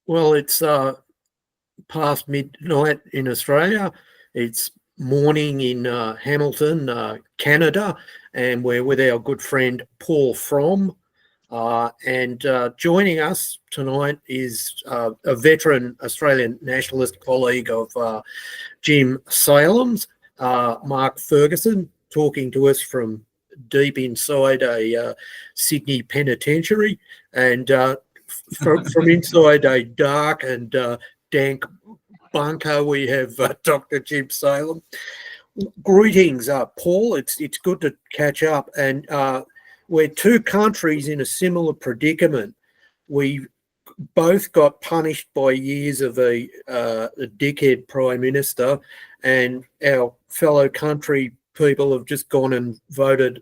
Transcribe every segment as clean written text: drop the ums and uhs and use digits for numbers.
Well, it's past midnight in Australia. It's morning in Hamilton, Canada, and we're with our good friend Paul FROMM. And joining us tonight is a veteran Australian nationalist colleague of Jim Salem's, Mark Ferguson, talking to us from deep inside a Sydney penitentiary, and from inside a dark and dank bunker, we have Dr. Jim Salem. Greetings, Paul. It's good to catch up, and we're two countries in a similar predicament. We both got punished by years of a dickhead prime minister, and our fellow country people have just gone and voted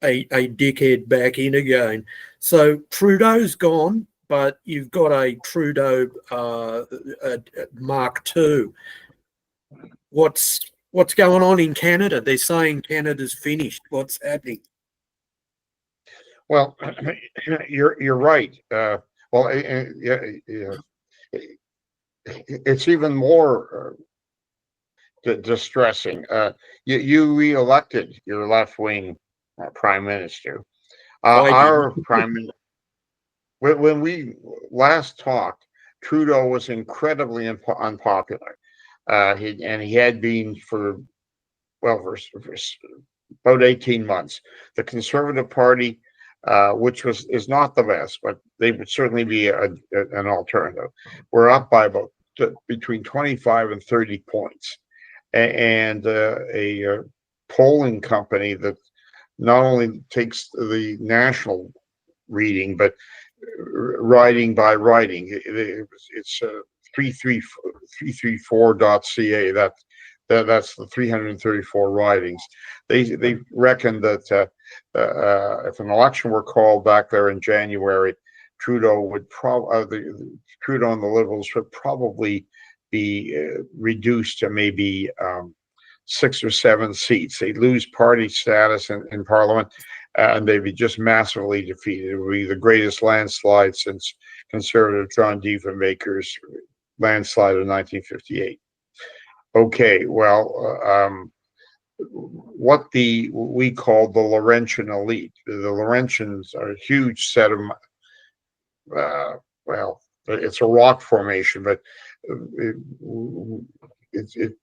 a dickhead back in again. So Trudeau's gone, but you've got a Trudeau Mark II. What's going on in Canada? They're saying Canada's finished. What's happening? Well, you're right. It's even more distressing. You re-elected your left-wing prime minister. Our prime minister. When we last talked, Trudeau was incredibly unpopular. He had been for about 18 months. The Conservative Party, which is not the best, but they would certainly be an alternative, we're up by about between 25 and 30 points. And a polling company that not only takes the national reading, but riding by riding, it's 334.ca. That's the 334 ridings. They reckon that if an election were called back there in January, Trudeau and the Liberals would probably be reduced to maybe 6 or 7 seats. They'd lose party status in Parliament, and they'd be just massively defeated. It would be the greatest landslide since Conservative John Diefenbaker's landslide of 1958. Okay, well, what we call the Laurentian elite. The Laurentians are a huge set of, it's a rock formation, but it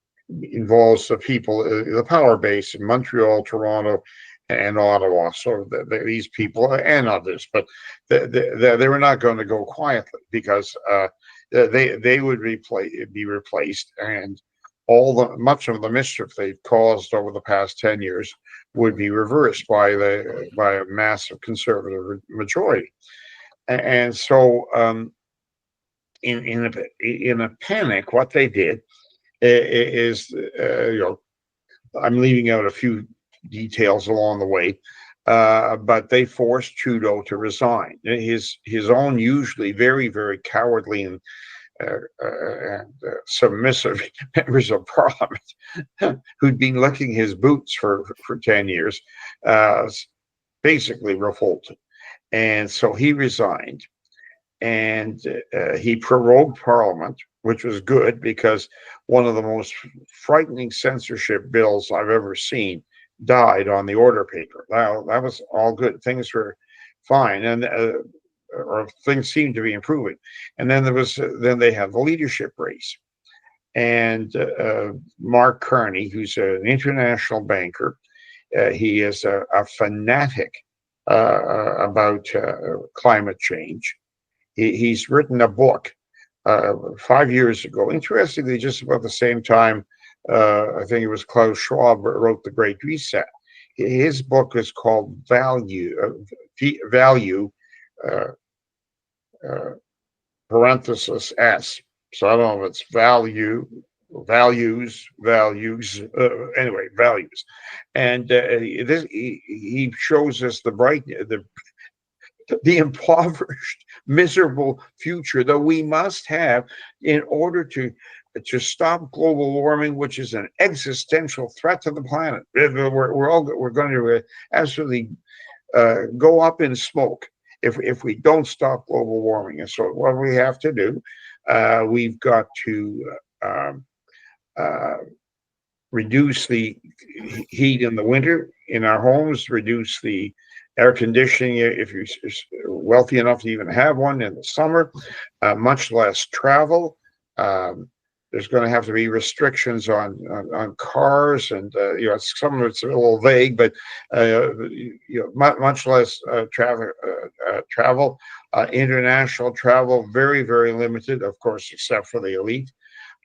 involves the people, the power base in Montreal, Toronto, and Ottawa. So these people and others, but they were not going to go quietly, because they would be replaced, and much of the mischief they've caused over the past 10 years would be reversed by a massive Conservative majority. And so in a panic, what they did is, I'm leaving out a few details along the way, but they forced Trudeau to resign. His own usually very, very cowardly and submissive members of Parliament, who'd been licking his boots for 10 years, basically revolted. And so he resigned, and he prorogued Parliament, which was good, because one of the most frightening censorship bills I've ever seen died on the order paper. That was all good. Things were fine, and or things seemed to be improving. And then they had the leadership race, and Mark Carney, who's an international banker, he is a fanatic about climate change. He's written a book 5 years ago. Interestingly, just about the same time, I think it was Klaus Schwab wrote The Great Reset. His book is called Value, parenthesis S. So I don't know if it's values, anyway, values. And he shows us the impoverished, miserable future that we must have in order to stop global warming, which is an existential threat to the planet. We're going to absolutely go up in smoke. if we don't stop global warming. And so what we have to do, we've got to reduce the heat in the winter in our homes, reduce the air conditioning if you're wealthy enough to even have one in the summer, much less travel. There's going to have to be restrictions on cars, and some of it's a little vague, but much less travel. International travel very, very limited, of course, except for the elite.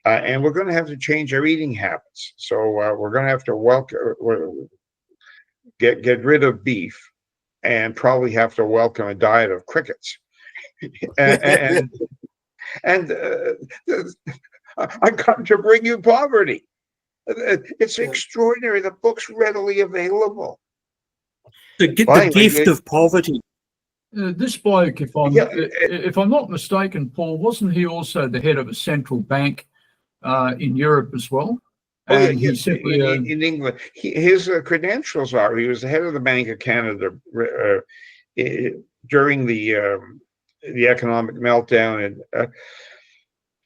And we're going to have to change our eating habits. So we're going to have to get rid of beef, and probably have to welcome a diet of crickets. and I come to bring you poverty. It's extraordinary. The book's readily available. The gift of poverty. This bloke, if I'm not mistaken, Paul, wasn't he also the head of a central bank in Europe as well? And he's simply in England. His credentials are: he was the head of the Bank of Canada during the economic meltdown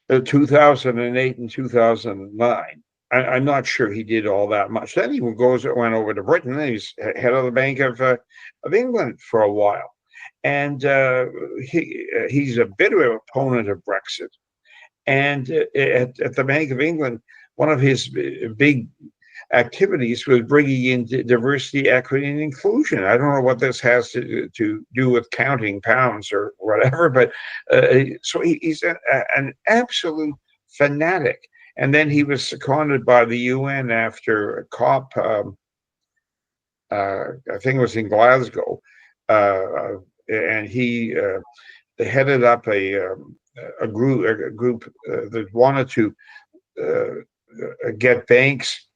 in 2008 and 2009. I'm not sure he did all that much. Then he went over to Britain, and he's head of the Bank of England for a while. And he's a bit of an opponent of Brexit. And at the Bank of England, one of his big activities was bringing in diversity, equity, and inclusion. I don't know what this has to do with counting pounds or whatever, but so he's an absolute fanatic. And then he was seconded by the UN after a COP, I think it was in Glasgow, and he headed up a group that wanted to get banks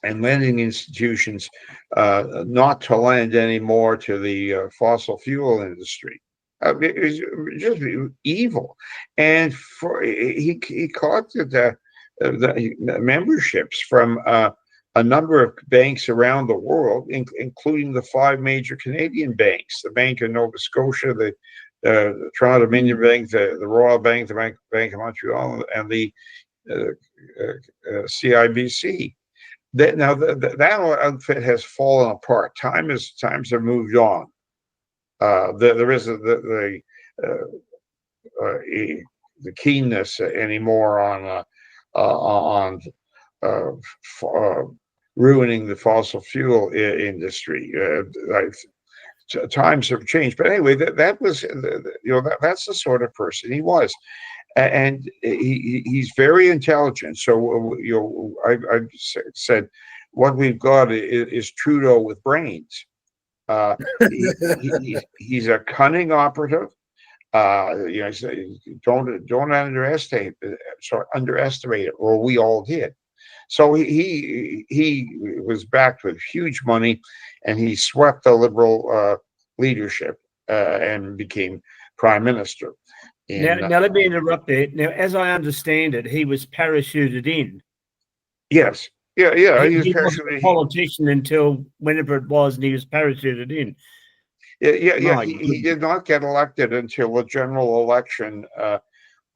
and lending institutions not to lend anymore to the fossil fuel industry. It was just evil. And he collected the memberships from a number of banks around the world, including the 5 major Canadian banks: the Bank of Nova Scotia, the Toronto Dominion Bank, the Royal Bank, the Bank of Montreal, and the CIBC. That outfit has fallen apart. Times have moved on. There isn't the keenness anymore on ruining the fossil fuel industry. Times have changed, but anyway, that was that's the sort of person he was, and he's very intelligent. So I said, what we've got is Trudeau with brains. He's a cunning operative. Don't underestimate it, or we all did. So he was backed with huge money, and he swept the Liberal leadership and became prime minister. Now let me interrupt there. Now, as I understand it, he was parachuted in. Yes. Yeah. He wasn't a politician until whenever it was, and he was parachuted in. Yeah. He did not get elected until the general election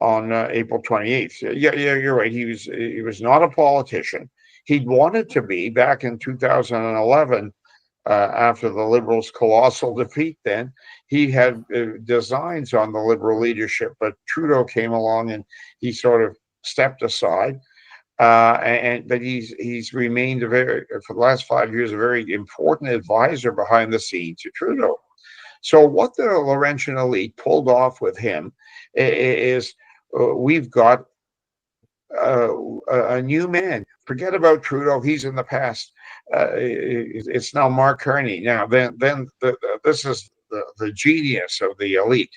on April 28th. Yeah, you're right. He was not a politician. He'd wanted to be back in 2011 after the Liberals' colossal defeat. Then he had designs on the Liberal leadership, but Trudeau came along and he sort of stepped aside. But he's remained for the last 5 years a very important advisor behind the scenes to Trudeau. So what the Laurentian elite pulled off with him is we've got a new man. Forget about Trudeau; he's in the past. It's now Mark Carney. Now, this is the genius of the elite.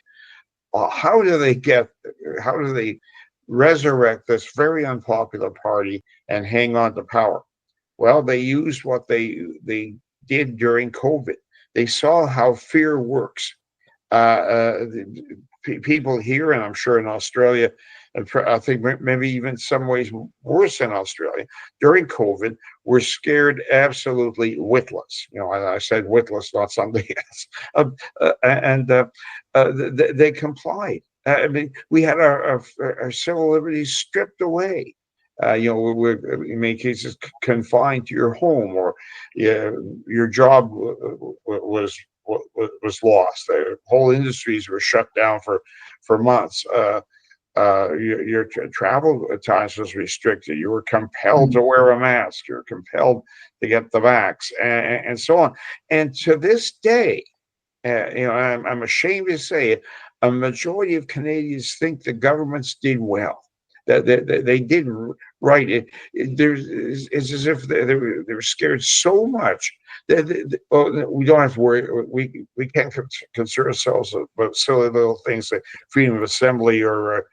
How do they resurrect this very unpopular party and hang on to power? Well, they used what they did during COVID. They saw how fear works. People here, and I'm sure in Australia, and I think maybe even some ways worse in Australia, during COVID, were scared absolutely witless. You know, I said witless, not something else. They complied. I mean, we had our civil liberties stripped away. You know, we're in many cases confined to your home, or your job was lost. Whole industries were shut down for months. Your travel times was restricted. You were compelled to wear a mask. You're compelled to get the vax, and so on. And to this day, you know, I'm ashamed to say it, a majority of Canadians think the governments did well. That they did right. It's as if they were scared so much that we don't have to worry. We can't concern ourselves about silly little things like freedom of assembly or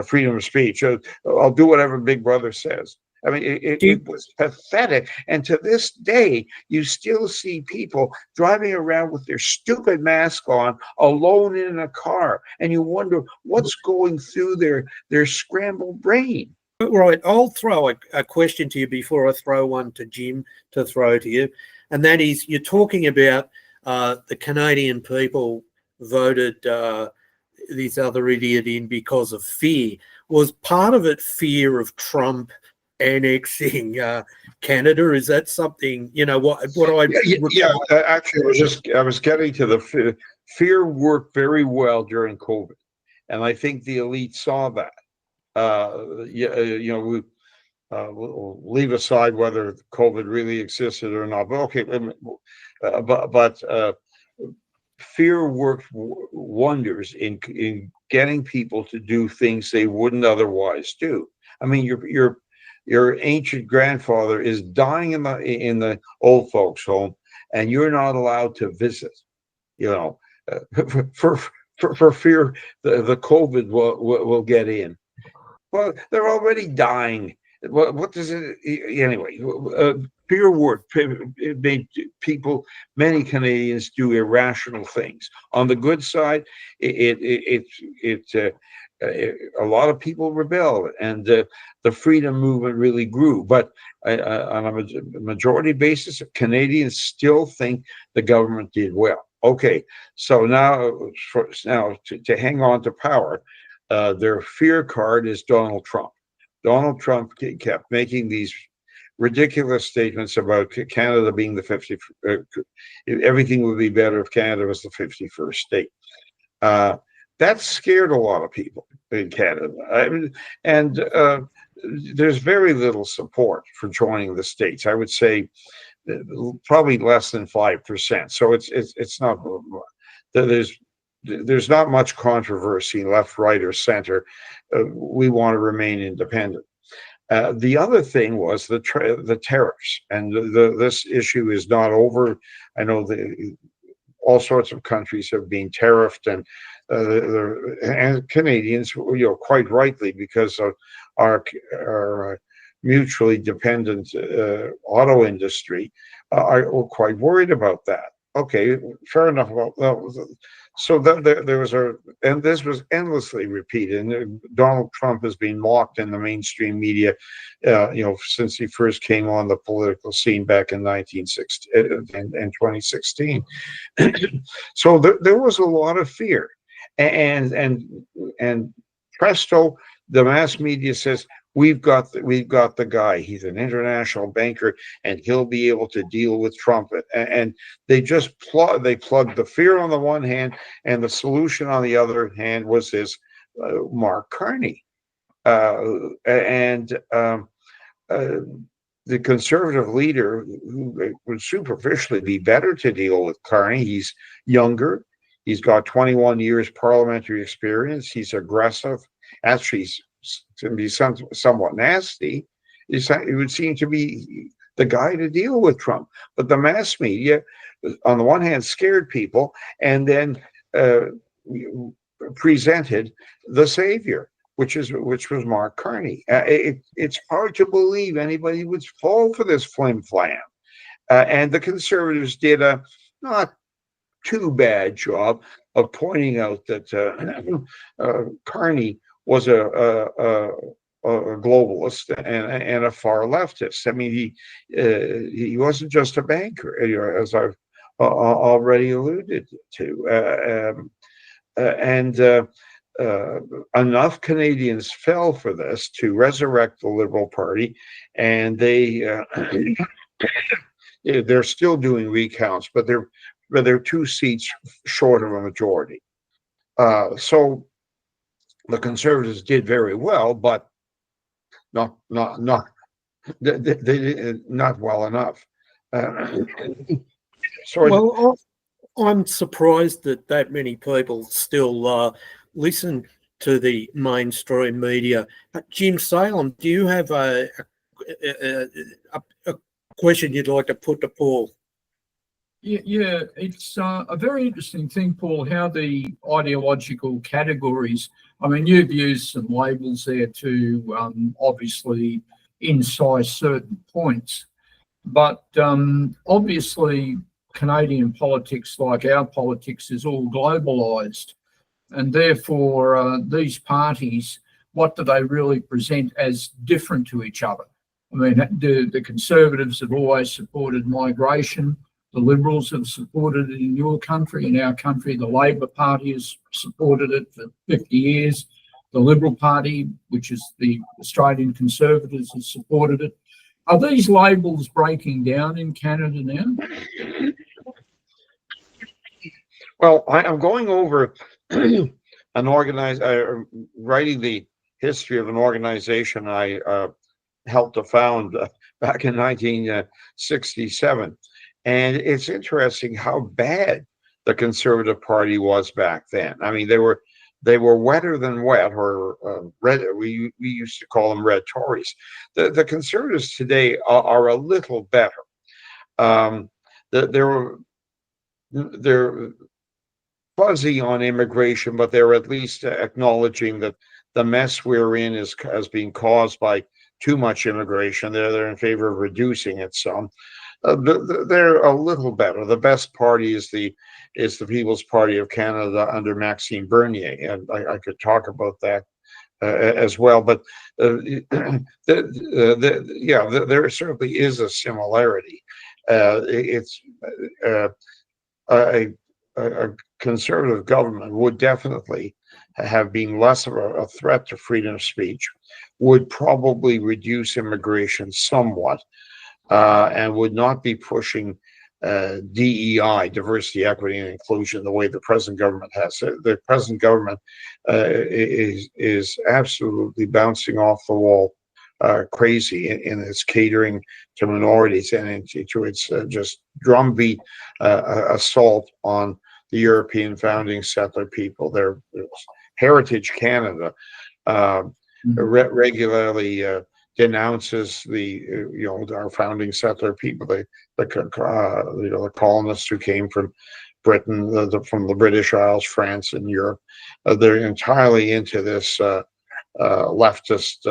freedom of speech. I'll do whatever Big Brother says. I mean, it was pathetic. And to this day, you still see people driving around with their stupid mask on, alone in a car. And you wonder what's going through their scrambled brain. Right. I'll throw a question to you before I throw one to Jim to throw to you. And that is, you're talking about the Canadian people voted this other idiot in because of fear. Was part of it fear of Trump annexing Canada? Is that something, you know, what I actually I was getting to the fear worked very well during COVID, and I think the elite saw that. You know, we'll leave aside whether COVID really existed or not, but okay, but fear worked wonders in getting people to do things they wouldn't otherwise do. I mean, your ancient grandfather is dying in the old folks' home, and you're not allowed to visit. You know, for fear the COVID will get in. Well, they're already dying. What does it anyway? Fear worked. It made people, many Canadians, do irrational things. On the good side, a lot of people rebelled, and the freedom movement really grew. But on a majority basis, Canadians still think the government did well. Okay, so now to hang on to power, their fear card is Donald Trump. Donald Trump kept making these ridiculous statements about Canada being the 50th. Everything would be better if Canada was the 51st state. That scared a lot of people in Canada. I mean, and there's very little support for joining the states. I would say probably less than 5%. So it's not. There's not much controversy, left, right, or center. We want to remain independent. The other thing was the tariffs, and this issue is not over. I know all sorts of countries have been tariffed, and Canadians, you know, quite rightly, because of our mutually dependent auto industry, are quite worried about that. Okay, fair enough. So there was and this was endlessly repeated. And Donald Trump has been mocked in the mainstream media, you know, since he first came on the political scene back in 2016. So there was a lot of fear, and presto, the mass media says, we've got the guy. He's an international banker, and he'll be able to deal with Trump. And they just plugged the fear on the one hand, and the solution on the other hand was this Mark Carney, and the conservative leader, who would superficially be better to deal with Carney. He's younger. He's got 21 years parliamentary experience. He's aggressive. Actually, to be somewhat nasty. It would seem to be the guy to deal with Trump. But the mass media, on the one hand, scared people, and then presented the savior, which was Mark Carney. It's hard to believe anybody would fall for this flim flam. And the Conservatives did a not too bad job of pointing out that Carney was a globalist and a far leftist. I mean, he wasn't just a banker, as I've already alluded to, and enough Canadians fell for this to resurrect the Liberal Party, and they're still doing recounts, but they're 2 seats short of a majority. So the Conservatives did very well, but not well enough. Well, I'm surprised that many people still listen to the mainstream media. Jim Salem, do you have a question you'd like to put to Paul? Yeah, it's a very interesting thing, Paul, how the ideological categories, I mean, you've used some labels there to obviously incise certain points, but obviously Canadian politics, like our politics, is all globalised, and therefore these parties, what do they really present as different to each other? I mean, the Conservatives have always supported migration. The Liberals have supported it in your country. In our country, the Labor Party has supported it for 50 years. The Liberal Party, which is the Australian Conservatives, has supported it. Are these labels breaking down in Canada now? Well, I'm going over writing the history of an organization I helped to found back in 1967. And it's interesting how bad the Conservative Party was back then. I mean, they were wetter than wet, or red. We used to call them red Tories. The Conservatives today are a little better. They're fuzzy on immigration, but they're at least acknowledging that the mess we're in has been caused by too much immigration. They're in favor of reducing it some. They're a little better. The best party is the People's Party of Canada under Maxime Bernier, and I could talk about that as well. But there certainly is a similarity. It's a conservative government would definitely have been less of a threat to freedom of speech, would probably reduce immigration somewhat, and would not be pushing DEI, diversity, equity, and inclusion, the way the present government has. The present government is absolutely bouncing off the wall, crazy in its catering to minorities and to its just drumbeat assault on the European founding settler people. Their Heritage Canada regularly denounces our founding settler people, the colonists who came from Britain, from the British Isles, France, and Europe. They're entirely into this leftist,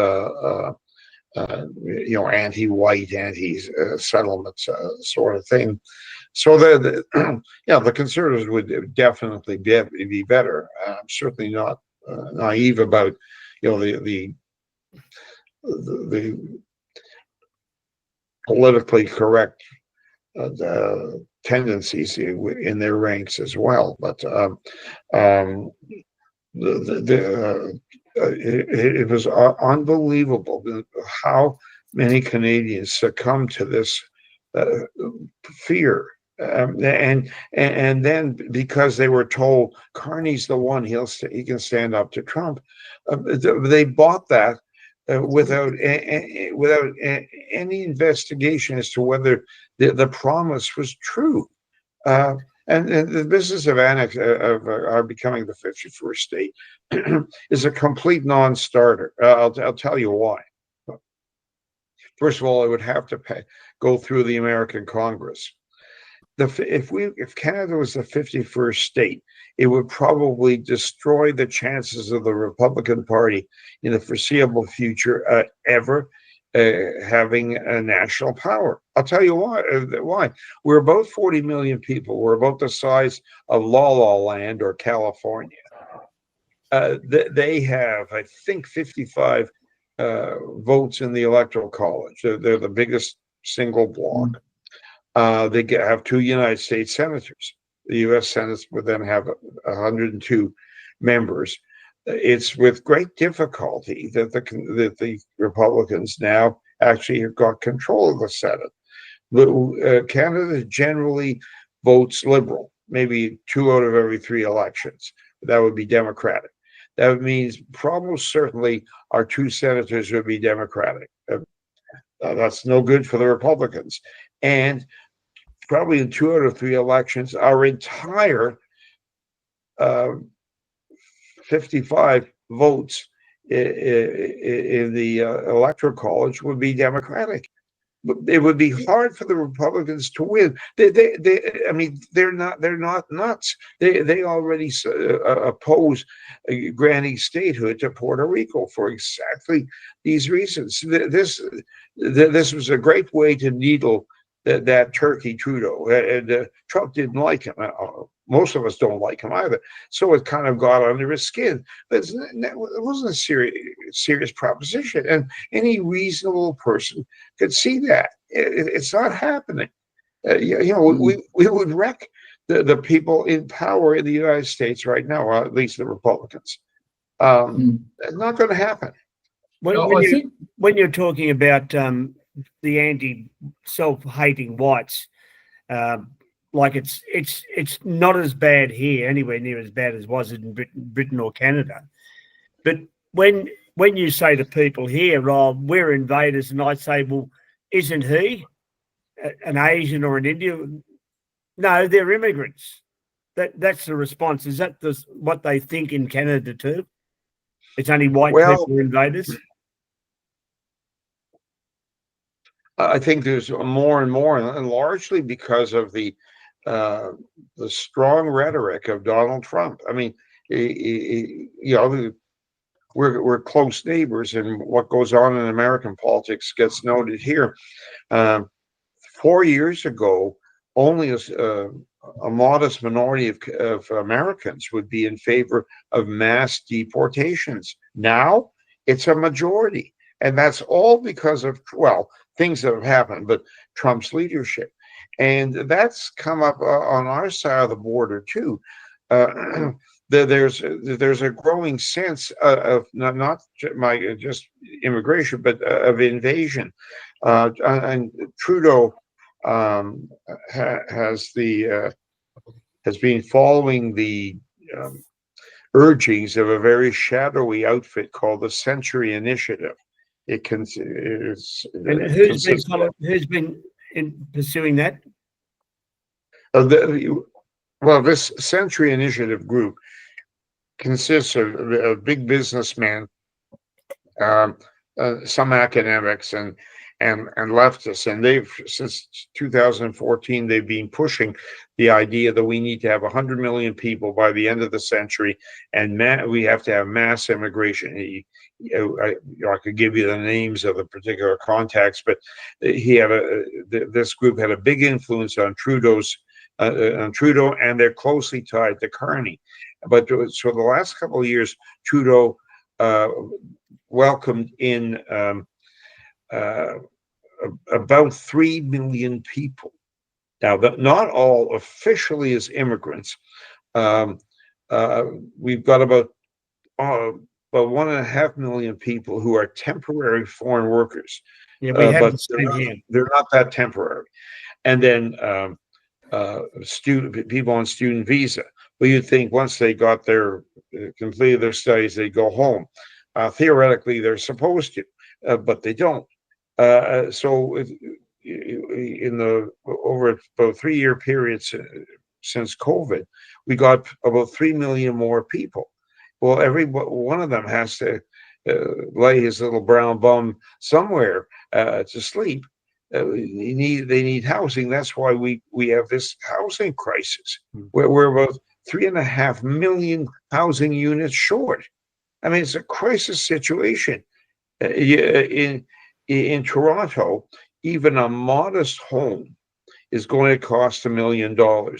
anti-white, anti-settlement sort of thing. So the Conservatives would definitely be better. I'm certainly not naive about the politically correct tendencies in their ranks as well, but it was unbelievable how many Canadians succumbed to this fear. And then because they were told Carney's the one, he can stand up to Trump, they bought that without any investigation as to whether the promise was true. And the business of our becoming the 51st state is a complete non-starter. I'll tell you why. First of all, it would have to go through the American Congress. If Canada was the 51st state, it would probably destroy the chances of the Republican Party in the foreseeable future ever having a national power. I'll tell you why. We're about 40 million people. We're about the size of La La Land or California. They have, I think, 55 votes in the Electoral College. They're the biggest single bloc. They have 2 United States senators. The U.S. Senate would then have 102 members. It's with great difficulty that the Republicans now actually have got control of the Senate. Canada generally votes Liberal, maybe 2 out of every 3 elections. That would be Democratic. That means almost certainly our 2 senators would be Democratic. That's no good for the Republicans. And probably in 2 out of 3 elections, our entire 55 votes in the Electoral College would be Democratic. It would be hard for the Republicans to win. I mean, they're not nuts. They already oppose granting statehood to Puerto Rico for exactly these reasons. This was a great way to needle that turkey Trudeau, and Trump didn't like him. Most of us don't like him either. So it kind of got under his skin. But it wasn't a serious proposition, and any reasonable person could see that. It's not happening. We would wreck the people in power in the United States right now, or at least the Republicans. It's not going to happen. When you're talking about the self-hating whites, like it's not as bad here, anywhere near as bad as was in Britain or Canada. But when you say to people here, "Oh, we're invaders," and I say, "Well, isn't he an Asian or an Indian?" No, they're immigrants. That's the response. Is that what they think in Canada too? It's only white people who are invaders. I think there's more and more, and largely because of the strong rhetoric of Donald Trump. I mean, we're close neighbors, and what goes on in American politics gets noted here. 4 years ago, only a modest minority of Americans would be in favor of mass deportations. Now it's a majority, and that's all because of, well, things that have happened, but Trump's leadership. And that's come up on our side of the border too. There's a growing sense of not just immigration, but of invasion. And Trudeau has been following the urgings of a very shadowy outfit called the Century Initiative. Who's been pursuing that? This Century Initiative group consists of big businessmen, some academics, and leftists, and they've, since 2014, they've been pushing the idea that we need to have 100 million people by the end of the century, and we have to have mass immigration. I could give you the names of the particular contacts, but this group had a big influence on Trudeau, and they're closely tied to Carney. But so the last couple of years, Trudeau welcomed in about 3 million people. Now, not all officially as immigrants. We've got about 1.5 million people who are temporary foreign workers. Yeah, we have but the same here. They're not that temporary. And then people on student visa. Well, you'd think once they got completed their studies, they go home. Theoretically, they're supposed to, but they don't. So over about 3-year periods since COVID, we got about 3 million more people. Well, every one of them has to lay his little brown bum somewhere to sleep. They need housing. That's why we have this housing crisis. We're about 3.5 million housing units short. I mean, it's a crisis situation. In Toronto, even a modest home is going to cost $1 million.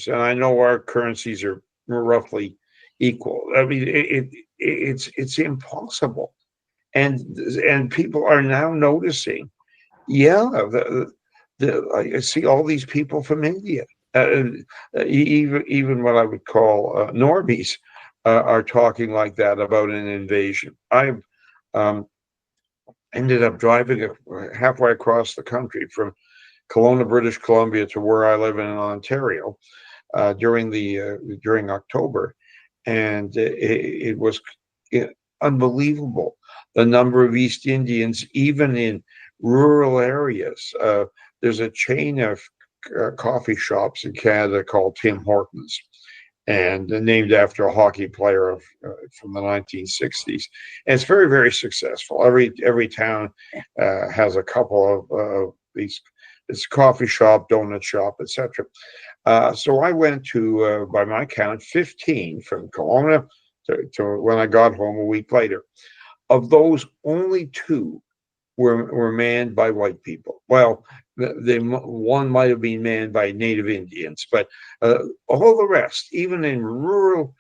And I know our currencies are roughly equal. I mean, it's impossible, and people are now noticing. Yeah, I see all these people from India, even what I would call normies, are talking like that about an invasion. I've ended up driving halfway across the country from Kelowna, British Columbia, to where I live in Ontario during October, and it was unbelievable the number of East Indians, even in rural areas. There's a chain of coffee shops in Canada called Tim Hortons, and named after a hockey player from the 1960s. And it's very, very successful. Every town has a couple of these. It's coffee shop, donut shop, etc. So I went to, by my count, 15 from Kelowna to when I got home a week later. Of those, only 2 were manned by white people. Well, one might have been manned by Native Indians, but all the rest, even in rural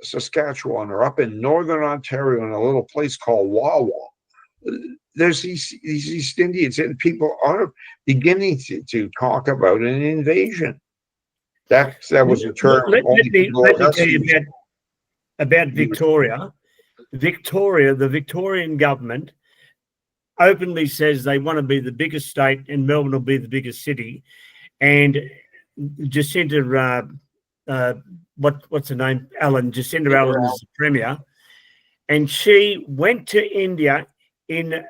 Saskatchewan or up in northern Ontario in a little place called Wawa, there's these East Indians, and people are beginning to talk about an invasion. That was a term. Let me tell you about Victoria. Victoria, the Victorian government openly says they want to be the biggest state, and Melbourne will be the biggest city. And Jacinta, what's her name? Jacinta Allen is the premier, and she went to India in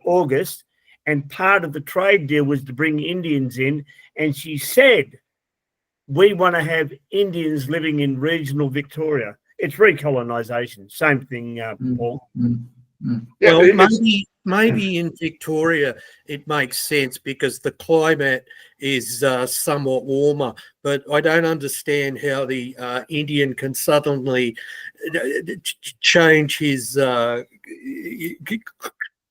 August, and part of the trade deal was to bring Indians in, and she said, we want to have Indians living in regional Victoria. It's recolonisation, same thing, Paul. Yeah, well, maybe in Victoria it makes sense because the climate is somewhat warmer, but I don't understand how the Indian can suddenly change his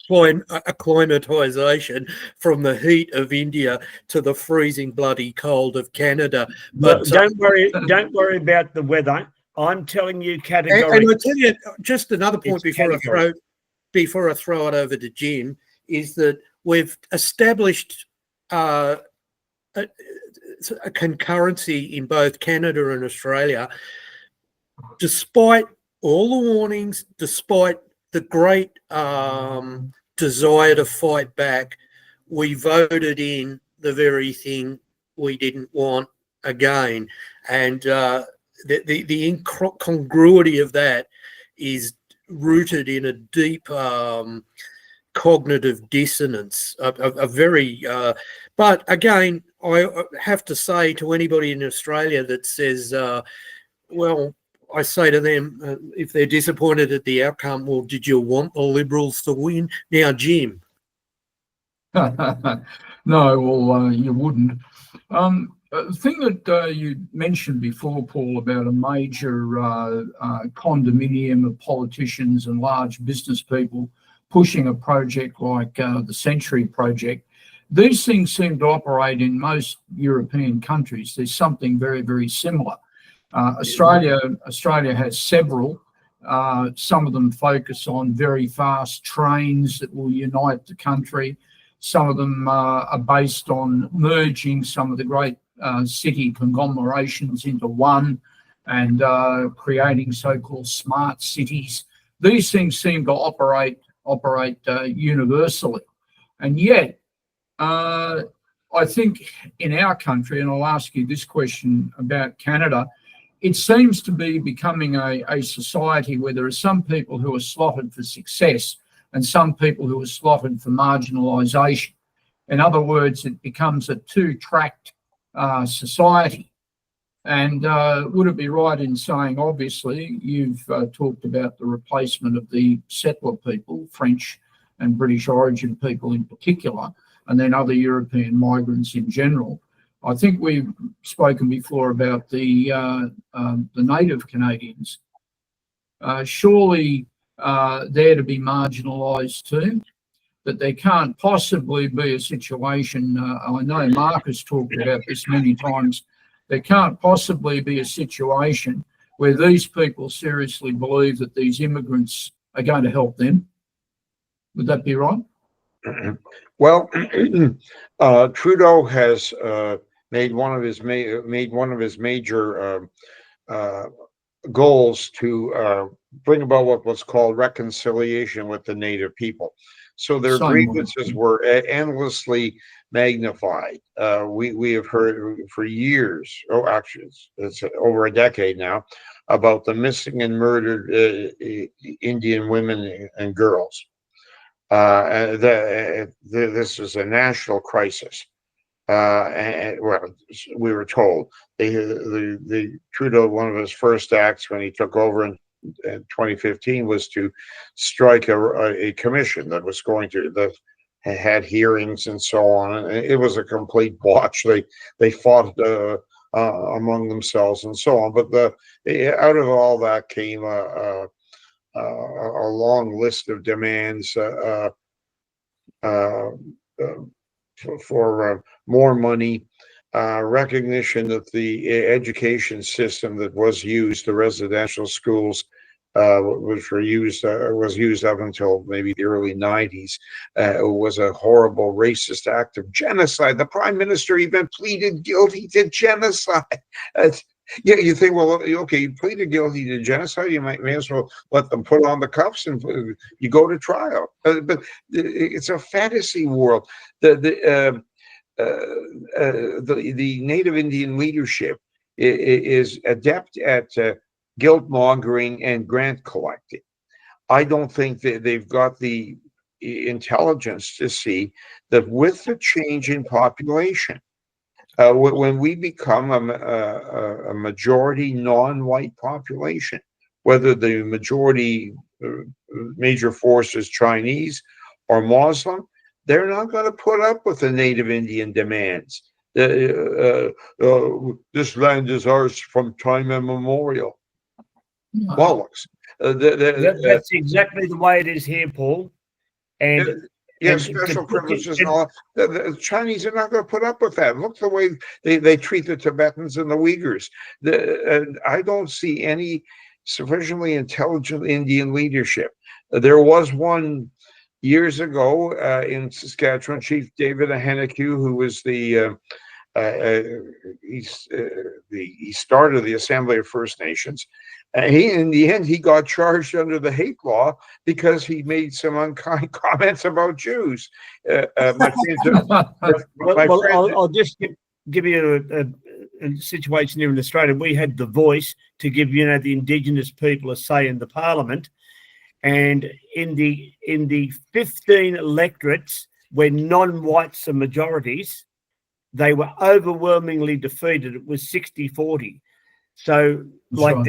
acclimatization from the heat of India to the freezing bloody cold of Canada. But don't worry about the weather. I'm telling you categorically. And I tell you, just another point before I throw it over to Jim, is that we've established a concurrency in both Canada and Australia, despite all the warnings, despite the great desire to fight back. We voted in the very thing we didn't want again, and the incongruity of that is rooted in a deep cognitive dissonance, a very but again, I have to say to anybody in Australia that says well, I say to them, if they're disappointed at the outcome, well, did you want the Liberals to win? Now, Jim. No, well, you wouldn't. The thing that you mentioned before, Paul, about a major condominium of politicians and large business people pushing a project like the Century Project, these things seem to operate in most European countries. There's something very, very similar. Australia has several. Some of them focus on very fast trains that will unite the country. Some of them are based on merging some of the great city conglomerations into one and creating so-called smart cities. These things seem to operate universally. And yet, I think in our country, and I'll ask you this question about Canada, it seems to be becoming a society where there are some people who are slotted for success and some people who are slotted for marginalisation. In other words, it becomes a two-tracked society. And would it be right in saying, obviously, you've talked about the replacement of the settler people, French and British origin people in particular, and then other European migrants in general. I think we've spoken before about the native Canadians. Surely they're to be marginalised too, that there can't possibly be a situation, I know Mark has talked about this many times, there can't possibly be a situation where these people seriously believe that these immigrants are going to help them. Would that be right? Well, Trudeau has made one of his major goals to bring about what's called reconciliation with the Native people. So their grievances were endlessly magnified. We have heard for years, actually it's over a decade now, about the missing and murdered Indian women and girls. This is a national crisis. And well, we were told the Trudeau, one of his first acts when he took over in 2015 was to strike a commission that was going to that had hearings and so on. And it was a complete botch. They fought among themselves and so on. But out of all that came a long list of demands for more money, recognition that the education system that was used, the residential schools, which was used up until maybe the early 90s, was a horrible racist act of genocide. The Prime Minister even pleaded guilty to genocide. You think, well, okay, you pleaded guilty to genocide, you may as well let them put on the cuffs and you go to trial. But it's a fantasy world. The Native Indian leadership is adept at guilt mongering and grant collecting. I don't think that they've got the intelligence to see that with the change in population, when we become a majority non-white population, whether the majority major force is Chinese or Muslim, they're not going to put up with the Native Indian demands. This land is ours from time immemorial. Bollocks. That's exactly the way it is here, Paul. And special privileges and all. The Chinese are not going to put up with that. Look the way they treat the Tibetans and the Uyghurs. I don't see any sufficiently intelligent Indian leadership. There was one years ago in Saskatchewan, Chief David Ahenekue, who was he started the Assembly of First Nations. In the end, he got charged under the hate law because he made some unkind comments about Jews. I'll just give you a situation here in Australia. We had the voice to give, the Indigenous people a say in the Parliament, and in the 15 electorates where non-whites are majorities, they were overwhelmingly defeated. It was 60-40. So, and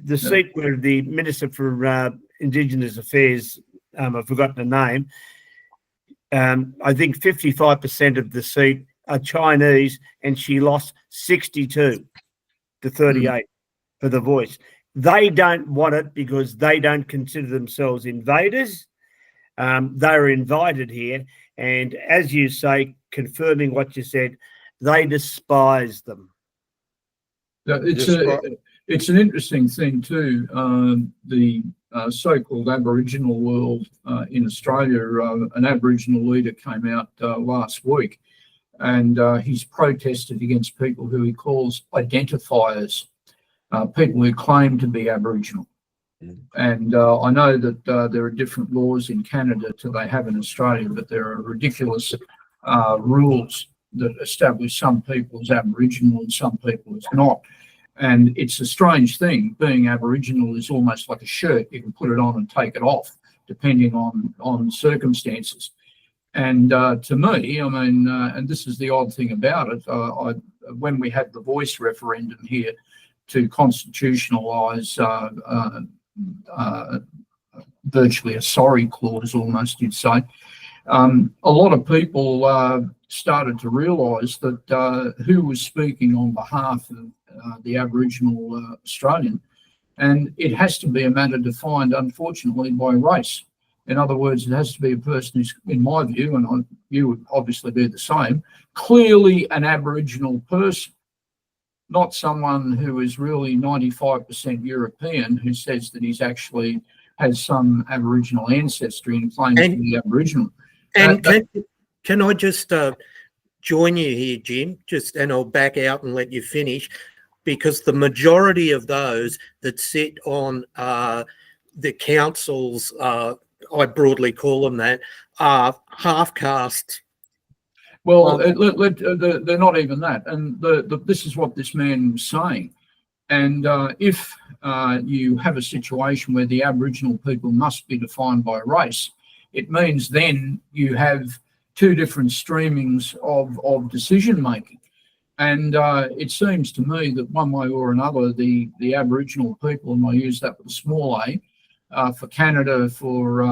the seat where the Minister for Indigenous Affairs, I've forgotten the name, I think 55% of the seat are Chinese, and she lost 62 to 38 for the voice. They don't want it because they don't consider themselves invaders. They're invited here, and as you say, confirming what you said, they despise them. It's an interesting thing too. The so-called Aboriginal world in Australia, an Aboriginal leader came out last week, and he's protested against people who he calls identifiers, people who claim to be Aboriginal. And I know that there are different laws in Canada to they have in Australia, but there are ridiculous rules that establish some people as Aboriginal and some people as not. And it's a strange thing. Being Aboriginal is almost like a shirt. You can put it on and take it off, depending on circumstances. And to me, I mean, and this is the odd thing about it, when we had the voice referendum here to constitutionalise virtually a sorry clause, almost you'd say, a lot of people started to realise that who was speaking on behalf of the Aboriginal Australian, and it has to be a matter defined, unfortunately, by race. In other words, it has to be a person who's, in my view, and you would obviously be the same, clearly an Aboriginal person. not someone who is really 95% European who says that he's actually has some Aboriginal ancestry and claims to be Aboriginal. And can I just join you here, Jim? And I'll back out and let you finish, because the majority of those that sit on the councils, I broadly call them that, are half-caste. Well, they're not even that. And this is what this man was saying. And if you have a situation where the Aboriginal people must be defined by race, it means then you have two different streamings of decision making. And it seems to me that one way or another, the Aboriginal people, and I use that with a small a, for Canada, for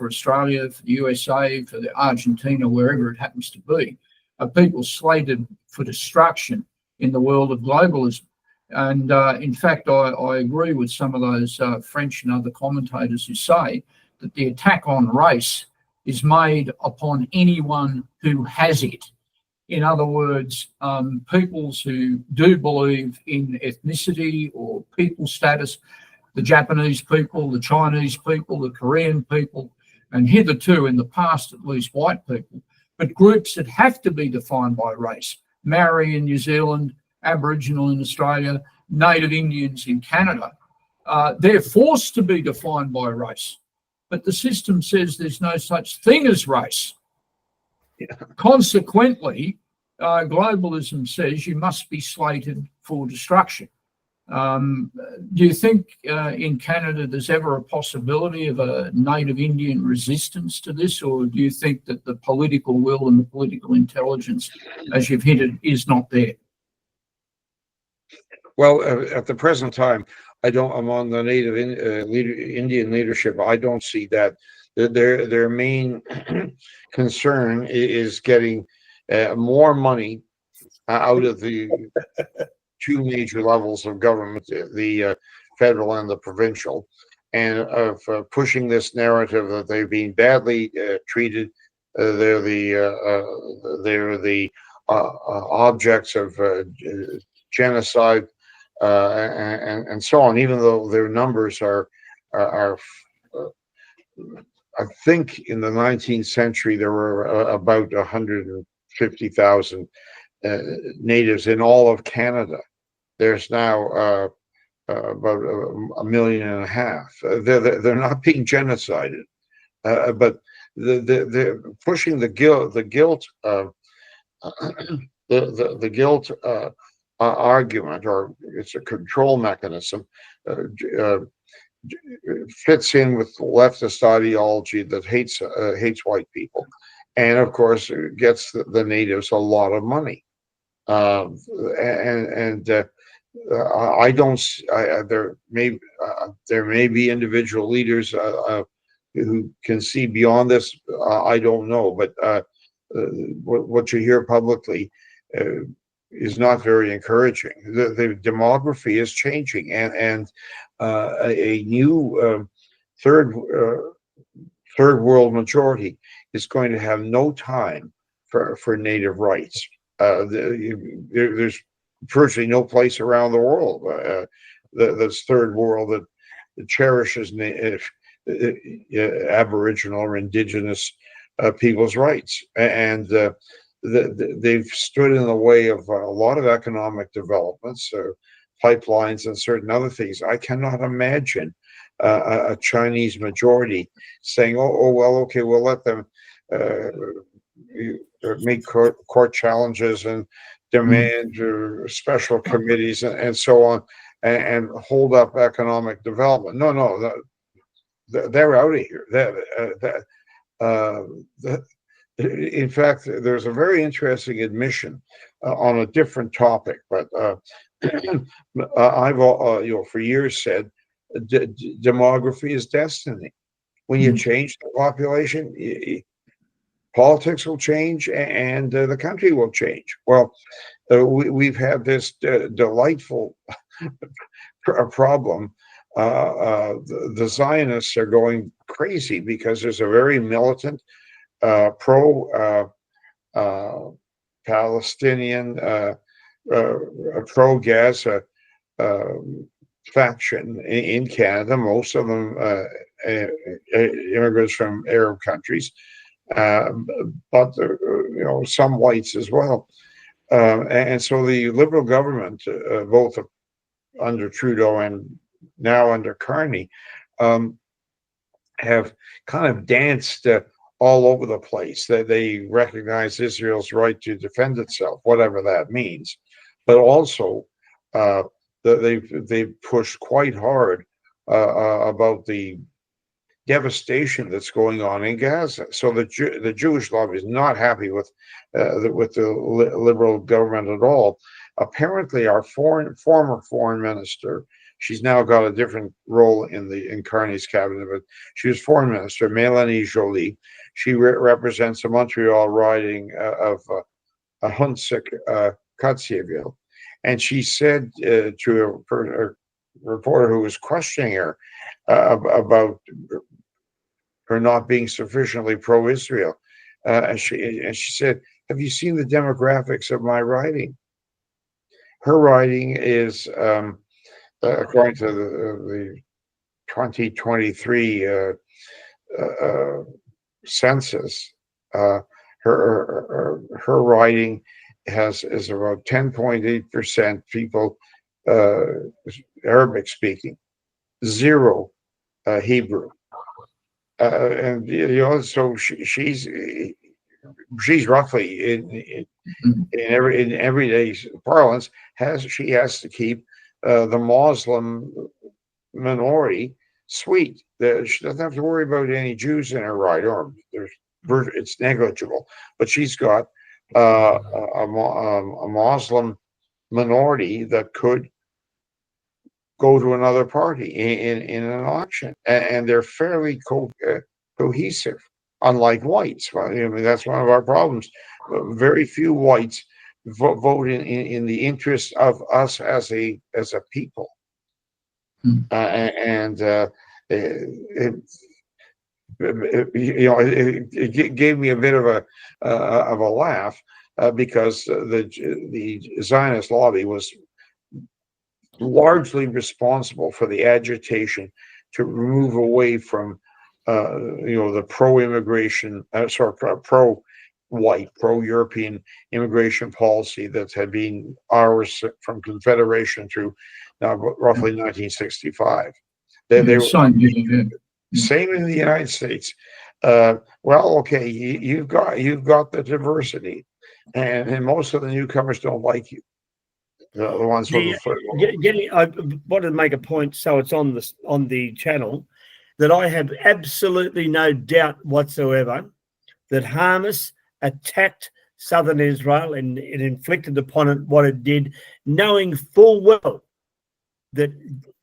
Australia, for the USA, for the Argentina, wherever it happens to be, are people slated for destruction in the world of globalism. And in fact, I agree with some of those French and other commentators who say that the attack on race is made upon anyone who has it. In other words, peoples who do believe in ethnicity or people status, the Japanese people, the Chinese people, the Korean people, and hitherto in the past at least white people, but groups that have to be defined by race, Maori in New Zealand, Aboriginal in Australia, Native Indians in Canada, they're forced to be defined by race. But the system says there's no such thing as race. Yeah. Consequently, globalism says you must be slated for destruction. Do you think in Canada there's ever a possibility of a Native Indian resistance to this, or do you think that the political will and the political intelligence, as you've hinted, is not there? Well, at the present time, among the Native Indian leadership, I don't see that. Their main concern is getting more money out of the two major levels of government, the federal and the provincial, and of pushing this narrative that they've been badly treated. They're the objects of genocide and so on. Even though their numbers are I think in the 19th century there were about 150,000 natives in all of Canada. There's now about 1.5 million. They're not being genocided, but they're pushing the guilt argument, or it's a control mechanism. Fits in with leftist ideology that hates white people, and of course gets the natives a lot of money. I don't. There may be individual leaders who can see beyond this. I don't know, but what you hear publicly is not very encouraging. The demography is changing, and a new third world majority is going to have no time for native rights. There's virtually no place around the world that's third world that cherishes Aboriginal or Indigenous people's rights, and they've stood in the way of a lot of economic developments, pipelines and certain other things. I cannot imagine a Chinese majority saying, oh well, okay, we'll let them make court challenges and demand special committees and so on, and hold up economic development. No, they're out of here. In fact, there's a very interesting admission on a different topic, but I've for years said demography is destiny. When you change the population, politics will change and the country will change. Well, we've had this delightful problem. The Zionists are going crazy because there's a very militant pro-Palestinian pro-Gaza faction in Canada, most of them immigrants from Arab countries, but some whites as well. And so the Liberal government, both under Trudeau and now under Carney, have kind of danced all over the place. That they recognize Israel's right to defend itself, whatever that means, but also they've pushed quite hard about the devastation that's going on in Gaza. So the Jewish lobby is not happy with the Liberal government at all. Apparently, our former foreign minister, she's now got a different role in Carney's cabinet, but she was foreign minister, Mélanie Joly. She represents the Montreal riding of Hunsik-Kotzebue. And she said to a reporter who was questioning her about her not being sufficiently pro-Israel, and she said, "Have you seen the demographics of my riding?" Her riding is, according to the 2023 census, her riding is about 10.8% people Arabic speaking, 0 Hebrew, and so she's roughly in everyday parlance she has to keep the Muslim minority sweet. She doesn't have to worry about any Jews in her ride, or it's negligible. But she's got a Muslim minority that could go to another party in an election, and they're fairly cohesive, unlike whites. I mean, that's one of our problems. Very few whites vote in the interest of us as a people, and it gave me a bit of a laugh because the Zionist lobby was largely responsible for the agitation to move away from the pro-immigration, pro-white, pro-European immigration policy that had been ours from Confederation through now roughly 1965. They were same in the United States. Well, okay, you've got the diversity, and most of the newcomers don't like you. The ones from the I wanted to make a point, so it's on the channel, that I have absolutely no doubt whatsoever that Hamas attacked southern Israel and it inflicted upon it what it did, knowing full well that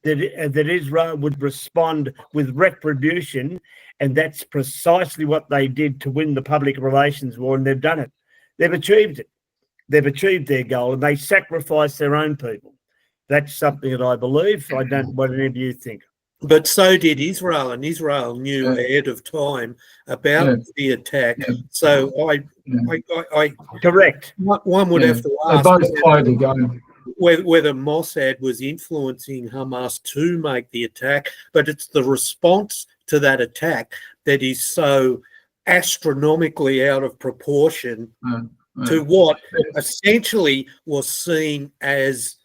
Israel would respond with retribution, and that's precisely what they did to win the public relations war, and they've done it. They've achieved it. They've achieved their goal, and they sacrificed their own people. That's something that I believe. I don't know what any of you think. But so did Israel, and Israel knew ahead of time about the attack. So I correct. One would have to ask whether Mossad was influencing Hamas to make the attack, but it's the response to that attack that is so astronomically out of proportion to what essentially was seen as,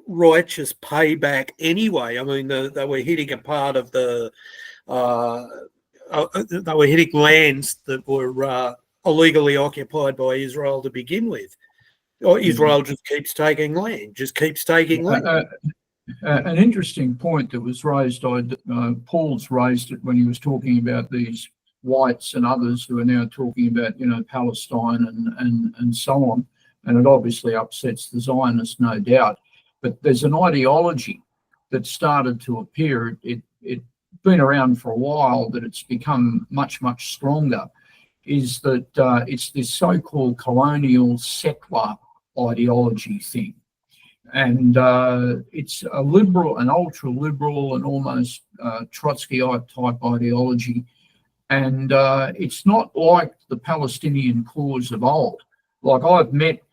righteous payback anyway. I mean, they were hitting a part of they were hitting lands that were illegally occupied by Israel to begin with. Or Israel just keeps taking land, An interesting point that was raised, Paul's raised it when he was talking about these whites and others who are now talking about, Palestine and so on. And it obviously upsets the Zionists, no doubt. But there's an ideology that started to appear. It's been around for a while, but it's become much, much stronger, is that it's this so-called colonial settler ideology thing. And it's a liberal, an ultra-liberal and almost Trotskyite type ideology. And it's not like the Palestinian cause of old. Like, I've met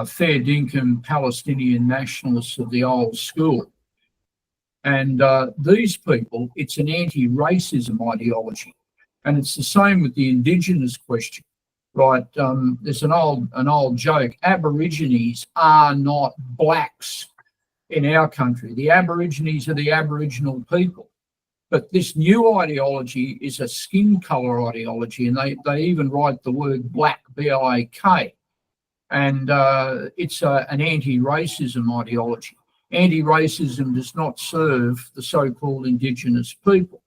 fair dinkum Palestinian nationalists of the old school. And these people, it's an anti-racism ideology. And it's the same with the Indigenous question, right? There's an old joke. Aborigines are not blacks in our country. The Aborigines are the Aboriginal people. But this new ideology is a skin colour ideology, and they even write the word black, B-I-K. And it's an anti-racism ideology. Anti-racism does not serve the so-called Indigenous people.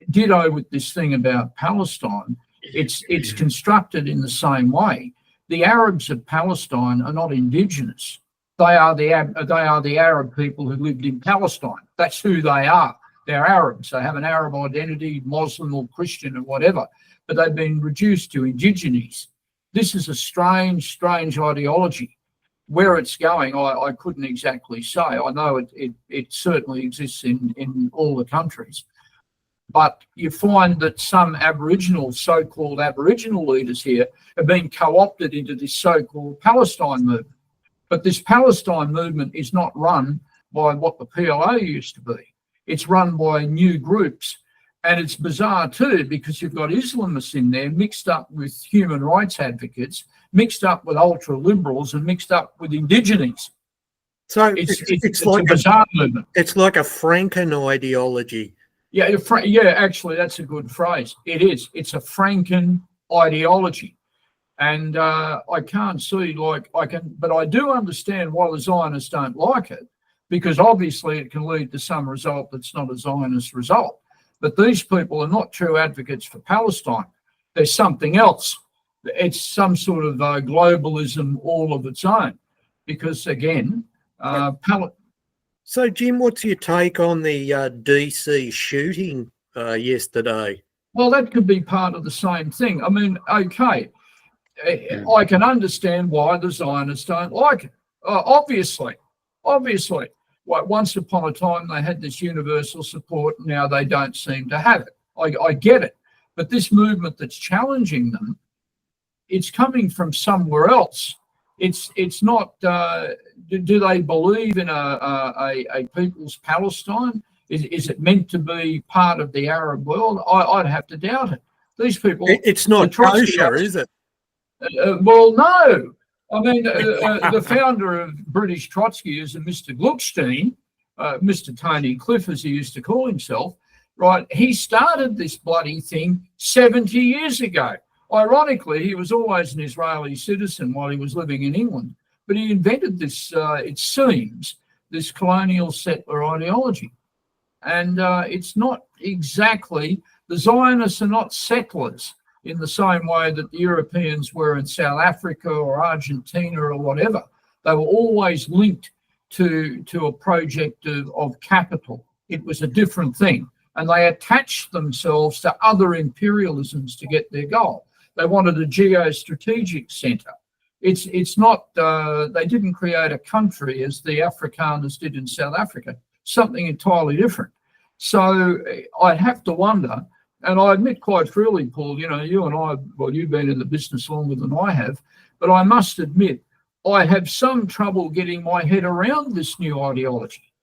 Ditto with this thing about Palestine. It's constructed in the same way. The Arabs of Palestine are not Indigenous. They are the Arab people who lived in Palestine. That's who they are. They're Arabs. They have an Arab identity, Muslim or Christian or whatever, but they've been reduced to Indigenes. This is a strange ideology. Where it's going, I couldn't exactly say. I know it certainly exists in all the countries. But you find that some Aboriginal, so-called Aboriginal leaders here have been co-opted into this so-called Palestine movement. But this Palestine movement is not run by what the PLO used to be. It's run by new groups. And it's bizarre too, because you've got Islamists in there mixed up with human rights advocates, mixed up with ultra-liberals and mixed up with Indigenes. So it's like a bizarre movement. It's like a Franken-Ideology. Yeah, actually, that's a good phrase. It is. It's a Franken-Ideology. And I can't see, but I do understand why the Zionists don't like it, because obviously it can lead to some result that's not a Zionist result. But these people are not true advocates for Palestine. There's something else. It's some sort of globalism all of its own, because again, So, Jim, what's your take on the DC shooting yesterday? Well, that could be part of the same thing. I mean, okay, I can understand why the Zionists don't like it. Obviously. Once upon a time, they had this universal support. Now they don't seem to have it. I get it. But this movement that's challenging them, it's coming from somewhere else. It's not, do they believe in a people's Palestine? Is it meant to be part of the Arab world? I'd have to doubt it. These people... It's not kosher, is it? Well, no. I mean, the founder of British Trotskyism, Mr. Gluckstein, Mr. Tony Cliff, as he used to call himself, right, he started this bloody thing 70 years ago. Ironically, he was always an Israeli citizen while he was living in England, but he invented this, it seems, this colonial settler ideology. And it's not exactly, the Zionists are not settlers in the same way that the Europeans were in South Africa or Argentina or whatever. They were always linked to a project of capital. It was a different thing. And they attached themselves to other imperialisms to get their goal. They wanted a geostrategic centre. It's not, they didn't create a country as the Afrikaners did in South Africa, something entirely different. So I'd have to wonder, and I admit quite freely, Paul, you know, you and I, well, you've been in the business longer than I have, but I must admit, I have some trouble getting my head around this new ideology.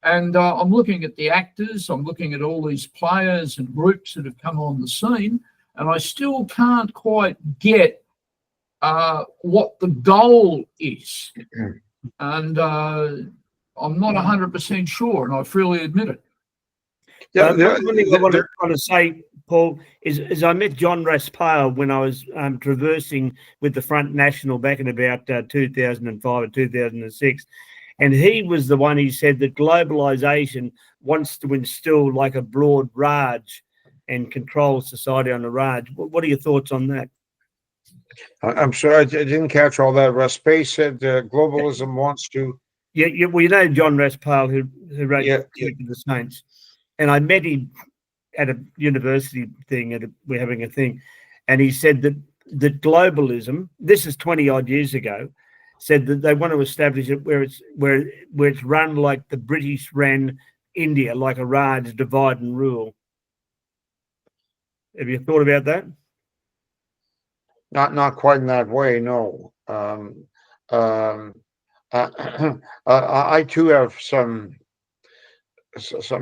And I'm looking at the actors, I'm looking at all these players and groups that have come on the scene, and I still can't quite get what the goal is. And I'm not 100% sure, and I freely admit it. Yeah, one thing I want to say, Paul, is I met John Raspail when I was traversing with the Front National back in about 2005 or 2006. And he was the one who said that globalization wants to instill like a broad Raj and control society on the Raj. What are your thoughts on that? I'm sorry, I didn't catch all that. Raspail said globalism wants to... Yeah, well, you know John Raspail, who wrote The Saints. And I met him at a university thing, we're having a thing, and he said that globalism, this is 20 odd years ago, said that they want to establish it where it's run like the British ran India, like a Raj, divide and rule. Have you thought about that? Not quite in that way, no. I too have some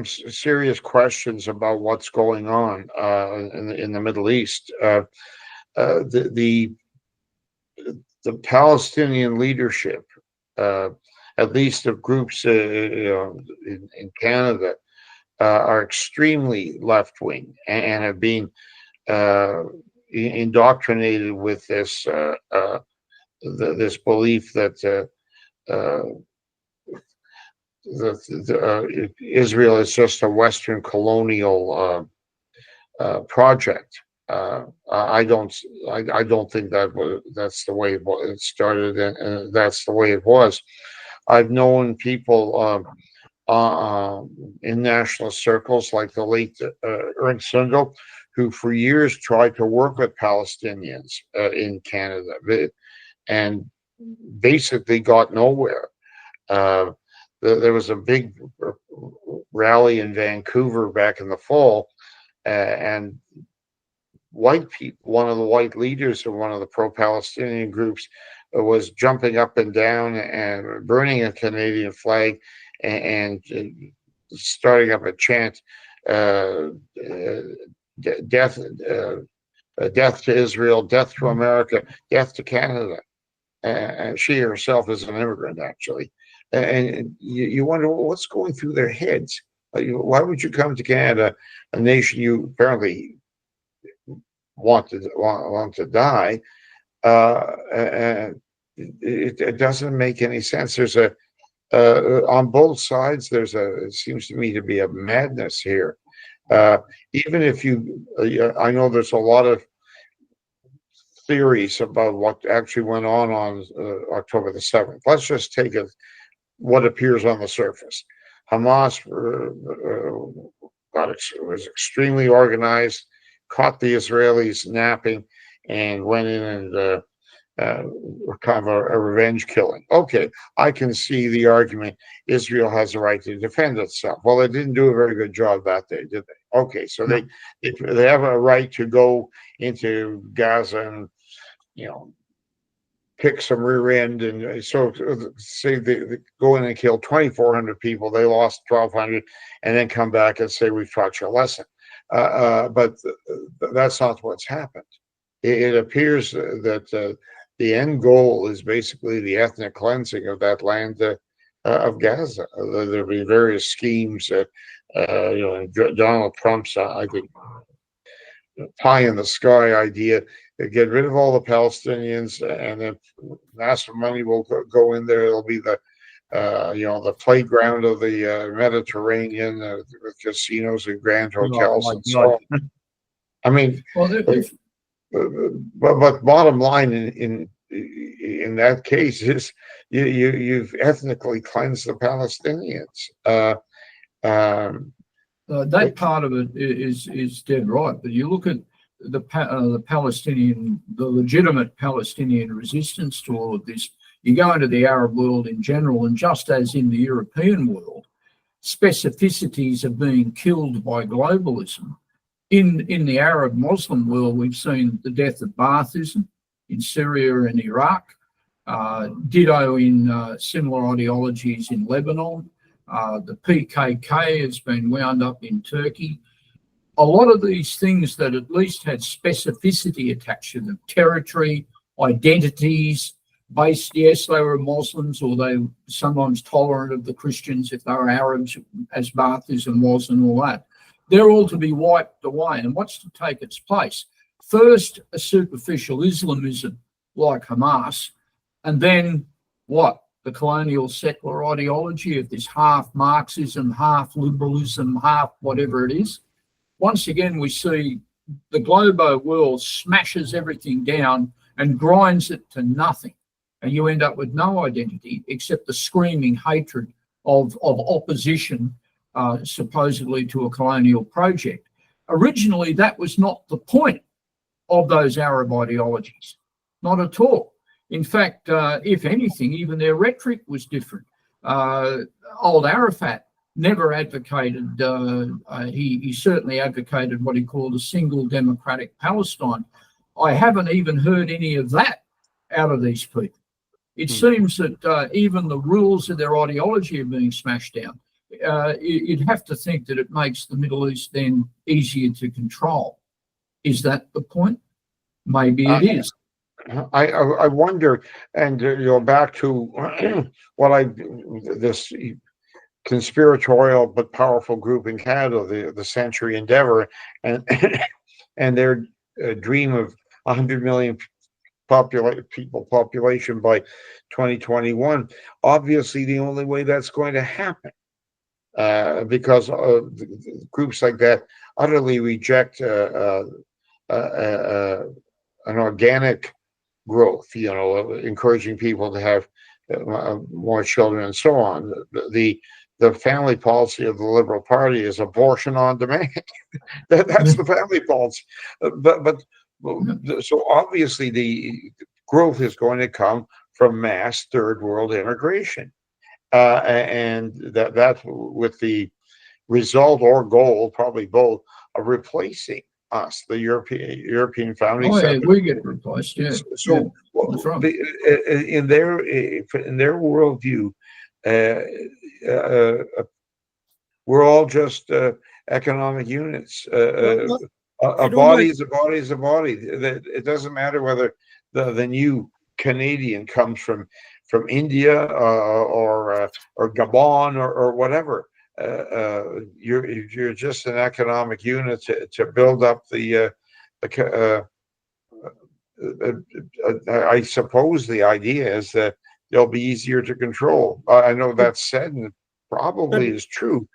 serious questions about what's going on in the Middle East. The Palestinian leadership, at least of groups in Canada, are extremely left wing and have been indoctrinated with this this belief that Israel is just a Western colonial project. I don't think that's the way it started, and that's the way it was. I've known people in nationalist circles, like the late Ernst Sundel, who for years tried to work with Palestinians in Canada, and basically got nowhere. There was a big rally in Vancouver back in the fall, and white people, one of the white leaders of one of the pro-Palestinian groups, was jumping up and down and burning a Canadian flag and starting up a chant, death to Israel, death to America, death to Canada. And she herself is an immigrant, actually. And you wonder what's going through their heads. Why would you come to Canada, a nation you apparently want to die? It doesn't make any sense. There's on both sides. It seems to me to be a madness here. Even if I know there's a lot of theories about what actually went on October the 7th. Let's just take what appears on the surface. Hamas was extremely organized, caught the Israelis napping, and went in and kind of a revenge killing. Okay, I can see the argument Israel has a right to defend itself. Well, they didn't do a very good job that day, did they? Okay, so they have a right to go into Gaza and pick some rear end, and so say they go in and kill 2,400 people, they lost 1,200, and then come back and say we've taught you a lesson. But that's not what's happened. It appears that the end goal is basically the ethnic cleansing of that land of Gaza. There have been various schemes that Donald Trump's, I think, pie in the sky idea. Get rid of all the Palestinians, and then massive money will go in there. It'll be the playground of the Mediterranean with casinos and grand hotels and so on. I mean, but bottom line in that case is you've ethnically cleansed the Palestinians. That part of it is dead right. But you look at the legitimate Palestinian resistance to all of this. You go into the Arab world in general, and just as in the European world, specificities are being killed by globalism. In the Arab Muslim world, we've seen the death of Baathism in Syria and Iraq, ditto in similar ideologies in Lebanon. The PKK has been wound up in Turkey. A lot of these things that at least had specificity attached to them, territory, identities, based, yes, they were Muslims, or they were sometimes tolerant of the Christians if they were Arabs, as Baathism was and all that. They're all to be wiped away. And what's to take its place? First, a superficial Islamism like Hamas, and then what? The colonial settler ideology of this half Marxism, half liberalism, half whatever it is. Once again, we see the globo world smashes everything down and grinds it to nothing. And you end up with no identity except the screaming hatred of opposition, supposedly to a colonial project. Originally, that was not the point of those Arab ideologies, not at all. In fact, if anything, even their rhetoric was different. Old Arafat never advocated, he certainly advocated what he called a single democratic Palestine. I haven't even heard any of that out of these people. It seems that even the rules of their ideology are being smashed down. You'd have to think that it makes the Middle East then easier to control. Is that the point? Maybe it is. I wonder, and back to this conspiratorial but powerful group in Canada, the Century Endeavour, and and their dream of 100 million population by 2021. Obviously, the only way that's going to happen, because groups like that utterly reject an organic growth, encouraging people to have more children and so on. The family policy of the Liberal Party is abortion on demand. That's the family policy. But so obviously the growth is going to come from mass third world immigration, and that with the result or goal, probably both, of replacing us, the European founding. Oh yeah, we get replaced. Yeah. So that's right. in their worldview, we're all just economic units. A body is a body is a body. It doesn't matter whether the new Canadian comes from India or Gabon or whatever. You're just an economic unit to build up the I suppose the idea is that they'll be easier to control. I know that's said and probably is true.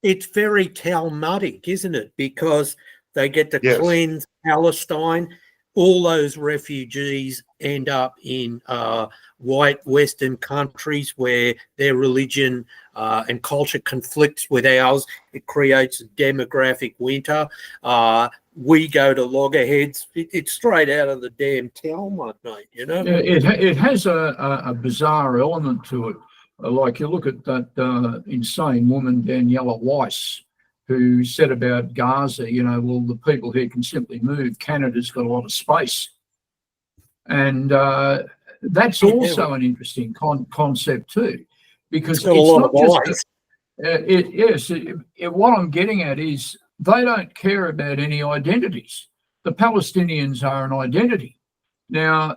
It's very Talmudic, isn't it? Because they get to cleanse Palestine. All those refugees end up in white Western countries where their religion and culture conflicts with ours. It creates a demographic winter. We go to loggerheads. It's straight out of the damn Talmud, mate, Yeah, it has a bizarre element to it. Like you look at that insane woman, Daniela Weiss, who said about Gaza, well, the people here can simply move. Canada's got a lot of space. And that's also an interesting concept too, because it's not just... what I'm getting at is they don't care about any identities. The Palestinians are an identity. Now,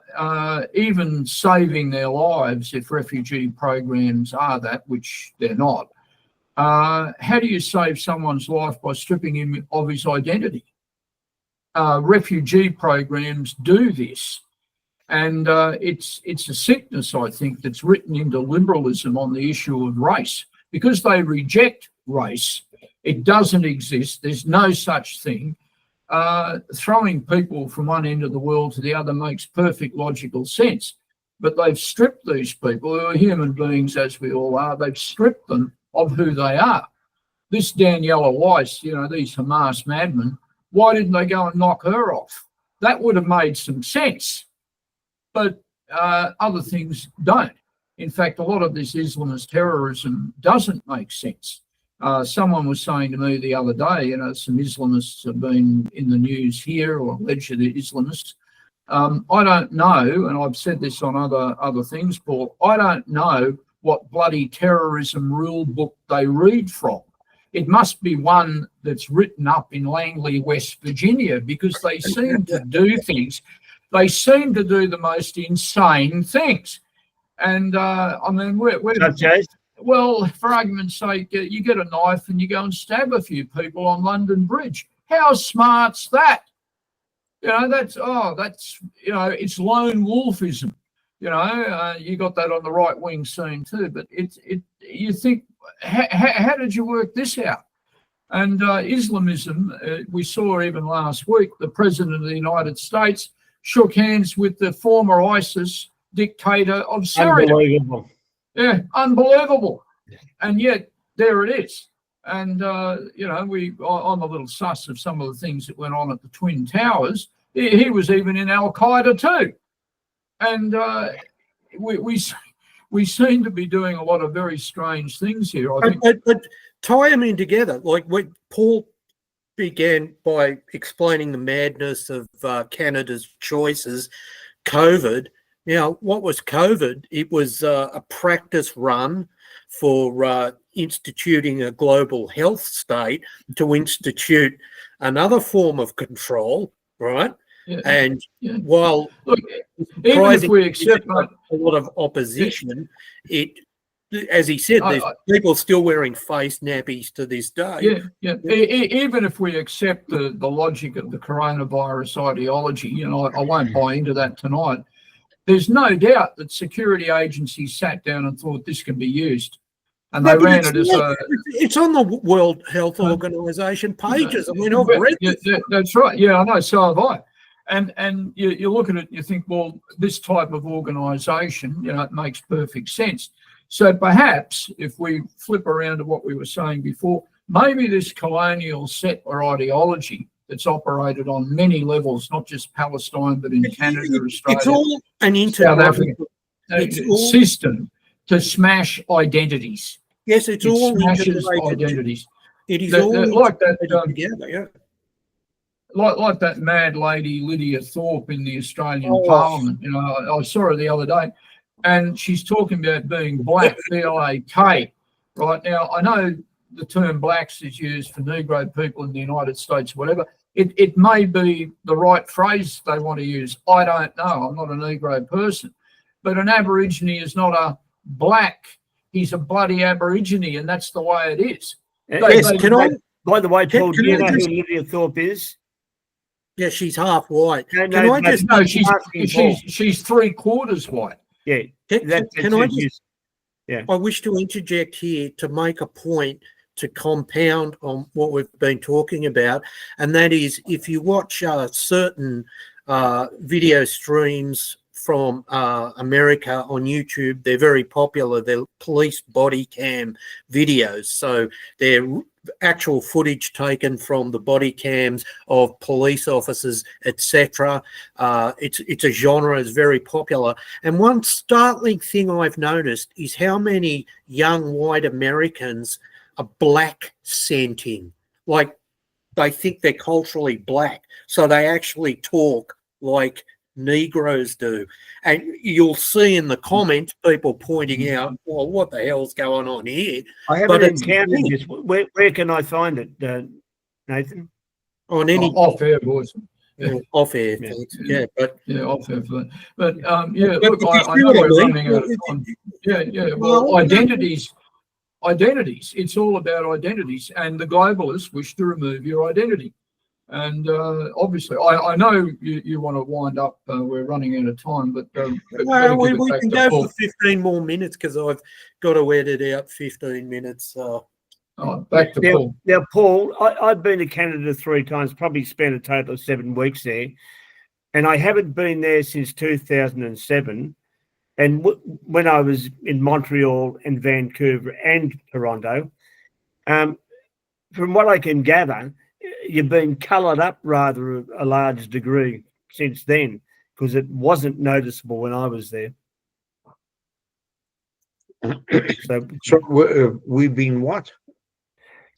even saving their lives, if refugee programs are that, which they're not, how do you save someone's life by stripping him of his identity? Refugee programs do this. And it's a sickness, I think, that's written into liberalism on the issue of race. Because they reject race, it doesn't exist. There's no such thing. Throwing people from one end of the world to the other makes perfect logical sense. But they've stripped these people, who are human beings as we all are, they've stripped them of who they are. This Daniela Weiss, these Hamas madmen, why didn't they go and knock her off? That would have made some sense. But other things don't. In fact, a lot of this Islamist terrorism doesn't make sense. Someone was saying to me the other day, some Islamists have been in the news here, or alleged Islamists. I don't know, and I've said this on other things, Paul, I don't know what bloody terrorism rule book they read from. It must be one that's written up in Langley, West Virginia, because they seem to do things. They seem to do the most insane things. And I mean, well, for argument's sake, you get a knife and you go and stab a few people on London Bridge. How smart's that? It's lone wolfism. You got that on the right wing scene too. But you think, how did you work this out? And Islamism, we saw even last week, the President of the United States shook hands with the former ISIS dictator of Syria. Unbelievable. Yeah, unbelievable. And yet there it is. And I'm a little sus of some of the things that went on at the Twin Towers. He was even in Al Qaeda too. And we seem to be doing a lot of very strange things here. I think. But tie them in together. Like when Paul began by explaining the madness of Canada's choices, COVID, Now, what was COVID? It was a practice run for instituting a global health state to institute another form of control, right? Yeah. And Yeah. while Look, even if we accept that, a lot of opposition, it, as he said, there's people still wearing face nappies to this day. Yeah. Even if we accept the logic of the coronavirus ideology, you know, I won't buy into that tonight. There's no doubt that security agencies sat down and thought this can be used. And they ran it as it's on the World Health Organization pages. I mean, I've read it. That's right. Yeah, I know. So have I. And you look at it and you think, well, this type of organisation, you know, it makes perfect sense. So perhaps if we flip around to what we were saying before, maybe this colonial settler ideology that's operated on many levels, not just Palestine, but in Canada, Australia, it's all an South Africa, system to smash identities. Yes, it all smashes identities. It is all like that. Together, yeah. Like that mad lady Lydia Thorpe in the Australian Parliament. You know, I saw her the other day, and she's talking about being black, B-L-A-K. Right now, I know the term blacks is used for Negro people in the United States, whatever. It may be the right phrase they want to use. I don't know. I'm not a Negro person, but an Aborigine is not a black. He's a bloody Aborigine, and that's the way it is. By the way, Paul, do you know who Lydia Thorpe is? Yeah, she's half white. She's 3/4 white. Yeah. I wish to interject here to make a point to compound on what we've been talking about, and that is if you watch certain video streams from America on YouTube, they're very popular. They're police body cam videos. So they're actual footage taken from the body cams of police officers, etc. It's a genre, it's very popular. And one startling thing I've noticed is how many young white Americans are black scenting. Like they think they're culturally black. So they actually talk like Negroes do. And you'll see in the comments people pointing out, well, what the hell's going on here? I haven't encountered this. Where can I find it, Nathan? On any off-air voice. Yeah. Off-air, yeah, but off-air. But look, I know we're running out of time. Well, identities. It's all about identities, and the globalists wish to remove your identity. And obviously, I know you want to wind up. We're running out of time, but well, we can go for 15 more minutes because I've got to edit out 15 minutes. Back to Paul. Now, Paul, I've been to Canada 3 times, probably spent a total of 7 weeks there, and I haven't been there since 2007. And when I was in Montreal and Vancouver and Toronto, from what I can gather, you've been coloured up rather a large degree since then, because it wasn't noticeable when I was there. So we've been what?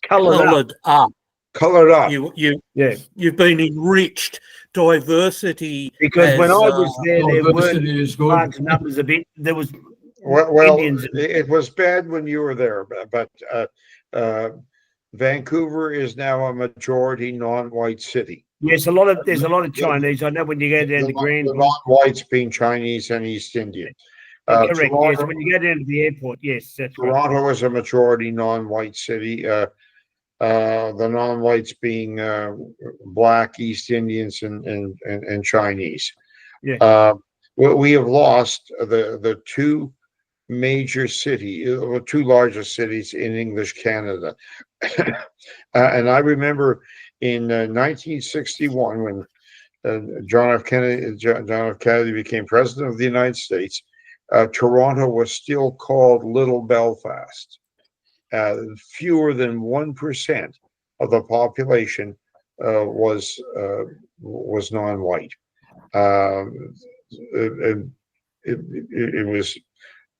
Coloured up. Coloured up. You've been enriched. Diversity. Because when I was there weren't large numbers of it. There was Indians. It was bad when you were there, but Vancouver is now a majority non-white city. Yes, there's a lot of Chinese. I know when you go down to Grand, the non-whites being Chinese and East Indian. Correct. Toronto, yes, when you go down to the airport, yes, that's Toronto right. is a majority non-white city. The non-whites being black, East Indians, and Chinese. Yeah. We have lost the two major two largest cities in English Canada. And I remember in 1961 when John F. Kennedy became president of the United States, Toronto was still called Little Belfast. Fewer than 1% of the population was non-white. It was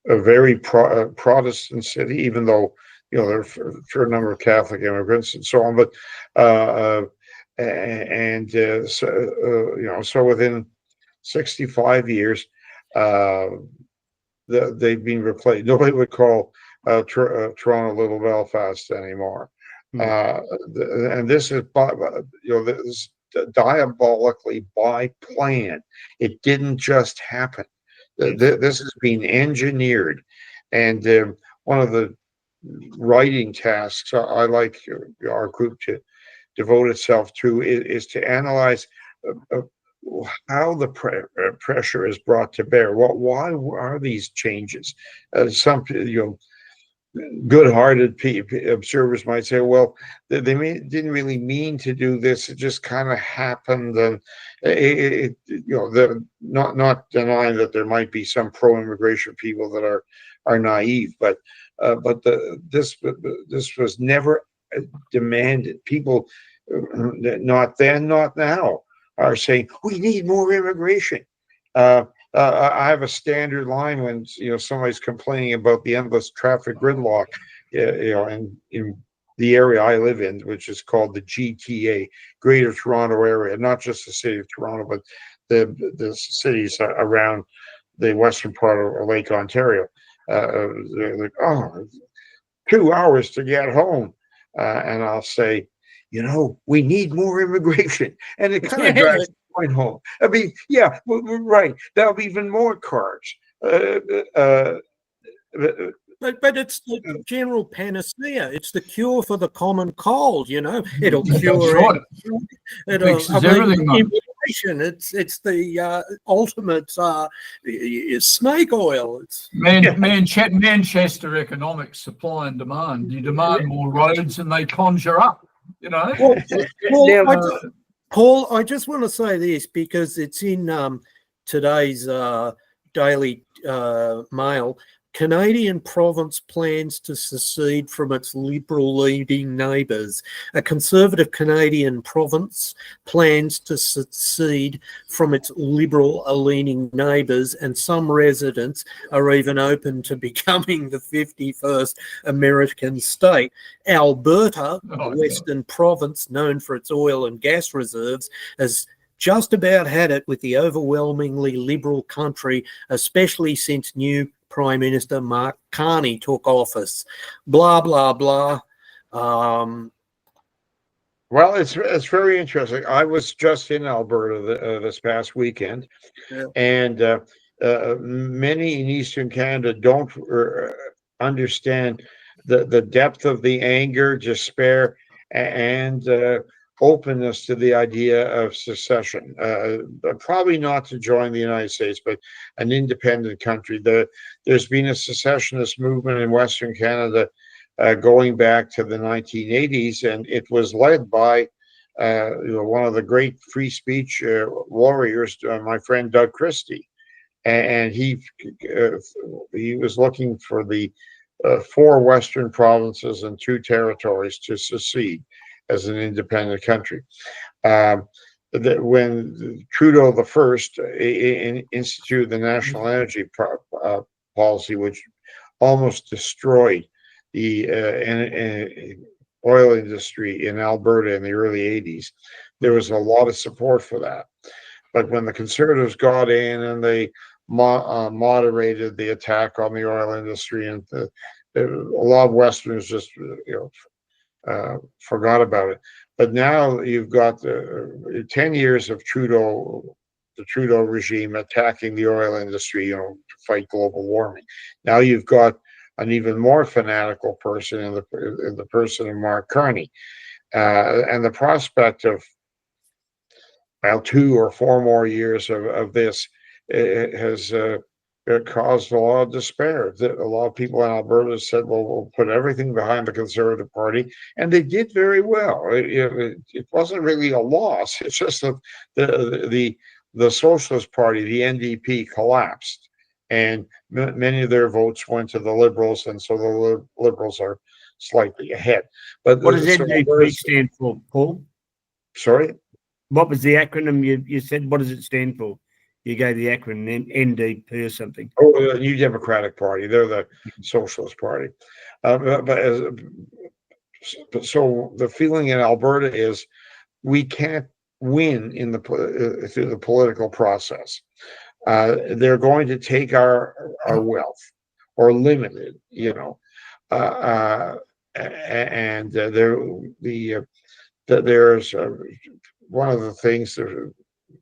a very Protestant city, even though there are a fair number of Catholic immigrants and so on. But so within 65 years, they've been replaced. Nobody would call Toronto Little Belfast anymore. And this is, this is diabolically by plan. It didn't just happen. This has been engineered. And one of the writing tasks I like our group to devote itself to is to analyze how the pressure is brought to bear. Why are these changes? Some good-hearted observers might say, well, they didn't really mean to do this. It just kind of happened, and they're not denying that there might be some pro-immigration people that are naive, but this was never demanded. People, not then, not now, are saying we need more immigration. I have a standard line when somebody's complaining about the endless traffic gridlock, in the area I live in, which is called the GTA, Greater Toronto Area, not just the city of Toronto, but the cities around the western part of Lake Ontario. They're like, oh, 2 hours to get home, and I'll say, we need more immigration, and it kind of drives the point home. I mean, yeah, right. There'll be even more cars. But it's the general panacea. It's the cure for the common cold. It'll cure it. Fixes everything. Inflation. It's the ultimate snake oil. It's Manchester economics, supply and demand. You demand more roads, and they conjure up. Paul, I just want to say this because it's in today's Daily Mail. Canadian province plans to secede from its Liberal-leading neighbours. A Conservative Canadian province plans to secede from its Liberal-leaning neighbours, and some residents are even open to becoming the 51st American state. Alberta, a western province known for its oil and gas reserves, has just about had it with the overwhelmingly Liberal country, especially since new Prime Minister Mark Carney took office. Blah, blah, blah. Well, it's very interesting. I was just in Alberta this past weekend, and many in Eastern Canada don't understand the depth of the anger, despair, and openness to the idea of secession. Probably not to join the United States, but an independent country. There's been a secessionist movement in Western Canada going back to the 1980s, and it was led by one of the great free speech warriors, my friend Doug Christie, and he was looking for the 4 Western provinces and 2 territories to secede as an independent country. When Trudeau the First instituted the national energy policy, which almost destroyed the oil industry in Alberta in the early 80s, there was a lot of support for that. But when the Conservatives got in and they moderated the attack on the oil industry, and a lot of Westerners just forgot about it. But now you've got 10 years of the Trudeau regime attacking the oil industry, to fight global warming. Now you've got an even more fanatical person in the person of Mark Carney, and the prospect of 2 or 4 more years of this has it caused a lot of despair. A lot of people in Alberta said, well, we'll put everything behind the Conservative Party, and they did very well. It wasn't really a loss. It's just that the Socialist Party, the NDP, collapsed, and many of their votes went to the Liberals, and so the Liberals are slightly ahead. But what does NDP stand for, Paul? Sorry? What was the acronym you said? What does it stand for? You gave the acronym NDP or something. Oh, the New Democratic Party. They're the Socialist Party. So the feeling in Alberta is we can't win through the political process. they're going to take our wealth or limit it, you know, and there's one of the things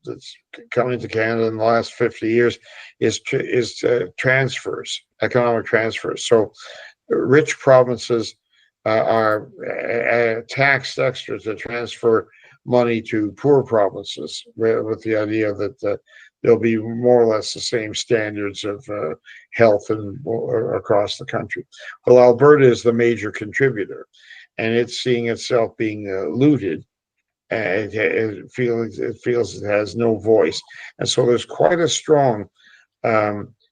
that's coming to Canada in the last 50 years is transfers, economic transfers. So rich provinces are taxed extra to transfer money to poor provinces with the idea that there'll be more or less the same standards of health across the country. Well, Alberta is the major contributor, and it's seeing itself being looted. And it feels it has no voice, and so there's quite a strong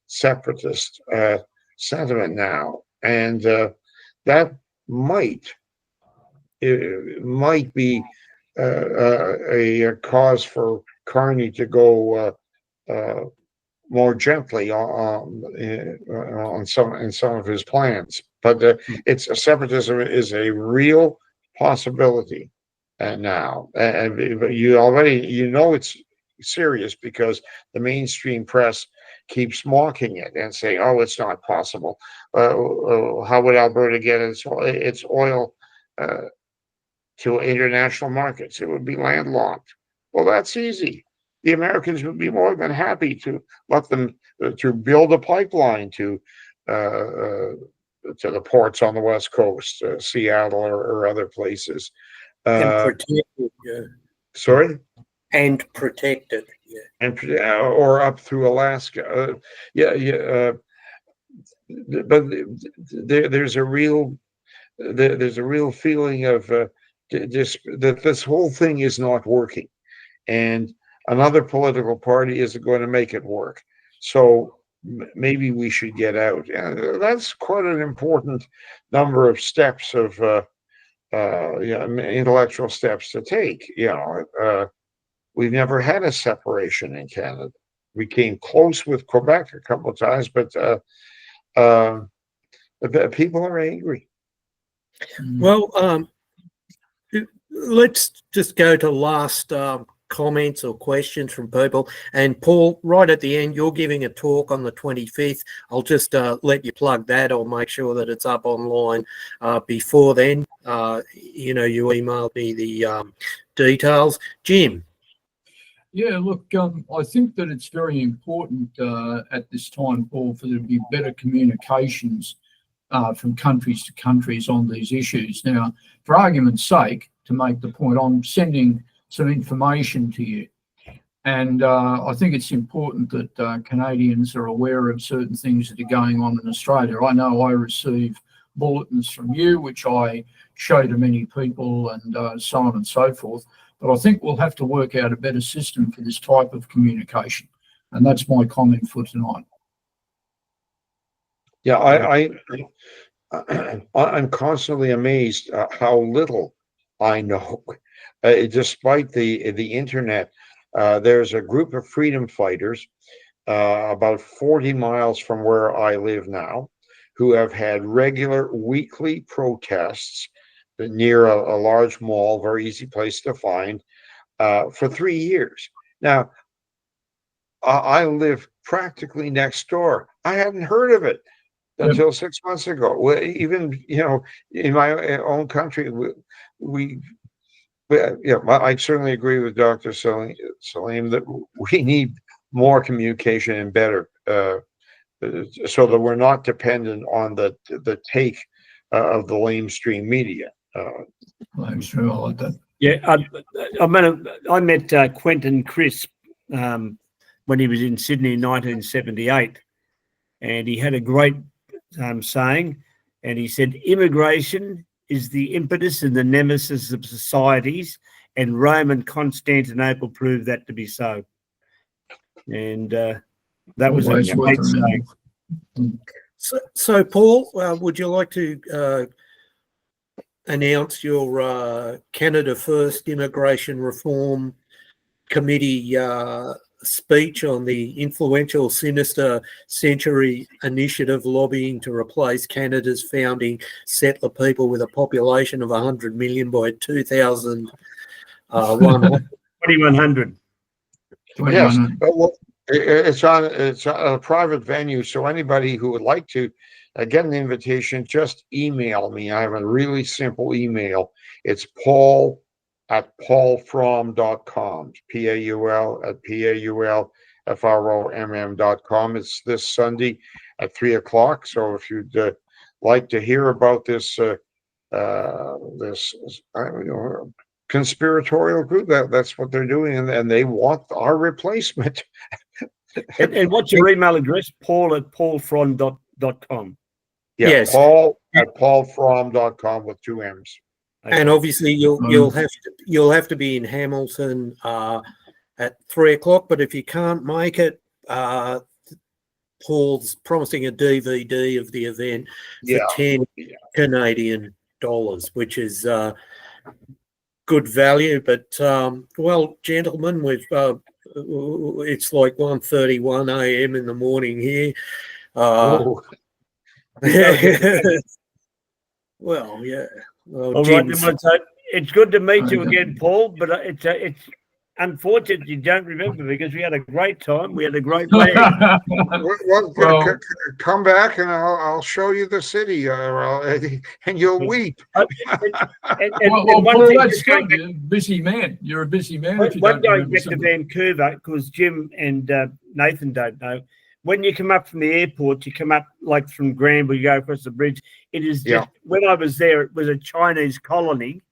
separatist sentiment now, and that might be a cause for Carney to go more gently on some of his plans. But separatism is a real possibility. Now, and you know it's serious because the mainstream press keeps mocking it and saying, "Oh, it's not possible. How would Alberta get its oil to international markets? It would be landlocked." Well, that's easy. The Americans would be more than happy to let them to build a pipeline to the ports on the West Coast, Seattle or other places. And protected, sorry? And protected, yeah. And or up through Alaska. But there's a real feeling of that this whole thing is not working, and another political party isn't going to make it work. So maybe we should get out. And that's quite an important number of steps of intellectual steps to take. We've never had a separation in Canada. We came close with Quebec a couple of times, but people are angry. Well, let's just go to last comments or questions from people. And Paul, right at the end, you're giving a talk on the 25th. I'll just let you plug that. I'll make sure that it's up online before then. You emailed me the details. Jim. Yeah, look, I think that it's very important at this time, Paul, for there to be better communications from countries to countries on these issues. Now, for argument's sake, to make the point, I'm sending some information to you. And I think it's important that Canadians are aware of certain things that are going on in Australia. I know I receive bulletins from you, which I show to many people and so on and so forth. But I think we'll have to work out a better system for this type of communication. And that's my comment for tonight. Yeah, I'm constantly amazed how little I know. Despite the internet, there's a group of freedom fighters about 40 miles from where I live now who have had regular weekly protests near a large mall, very easy place to find, for 3 years. Now, I live practically next door. I hadn't heard of it until 6 months ago. Well, even, in my own country, I certainly agree with Dr. SALEAM that we need more communication and better, so that we're not dependent on the take of the lamestream media. I'm sure I like that. Yeah, I met Quentin Crisp when he was in Sydney in 1978, and he had a great saying, and he said, "Immigration is the impetus and the nemesis of societies, and Rome and Constantinople proved that to be so." And that was a great saying. So Paul, would you like to announce your Canada First Immigration Reform Committee speech on the influential Sinister Century initiative lobbying to replace Canada's founding settler people with a population of 100 million by 2100? 2100. Yes. It's a private venue, so anybody who would like to get an invitation, just email me. I have a really simple email. It's paul@paulfromm.com. PAUL@PAULFROMM.com. It's this Sunday at 3:00. So if you'd like to hear about this conspiratorial group, that's what they're doing, and they want our replacement. And what's your email address? paul@paulfromm.com. Yeah, Yes. paul@paulfromm.com with 2 M's. And obviously you'll have to be in Hamilton at 3:00. But if you can't make it, Paul's promising a DVD of the event for $10 Canadian, which is good value. But well, gentlemen, we've it's like 1:31 a.m. in the morning here. Well, yeah. Well, All right, so it's good to meet you again, Paul. But it's unfortunate you don't remember, because we had a great time. We had a great day. Well, come back and I'll show you the city, and you'll weep. Paul, that's good. You're a busy man. You're a busy man. One day I get to Vancouver, because Jim and Nathan don't know. When you come up from the airport, you come up like from Granville, you go across the bridge. It is just, when I was there, it was a Chinese colony,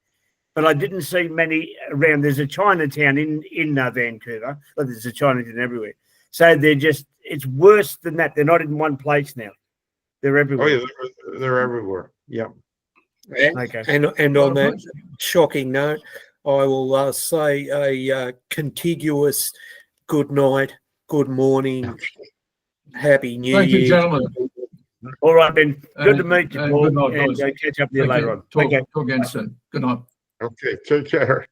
but I didn't see many around. There's a Chinatown in Vancouver, but there's a Chinatown everywhere. So it's worse than that. They're not in one place now. They're everywhere. Oh, yeah, they're everywhere. Yeah. Okay. And on that shocking note, I will say a contiguous good night, good morning, Happy New Year. Thank you, gentlemen. All right, then. Good to meet you, Paul. And catch up with you later on. Talk again soon. Good night. Okay, take care.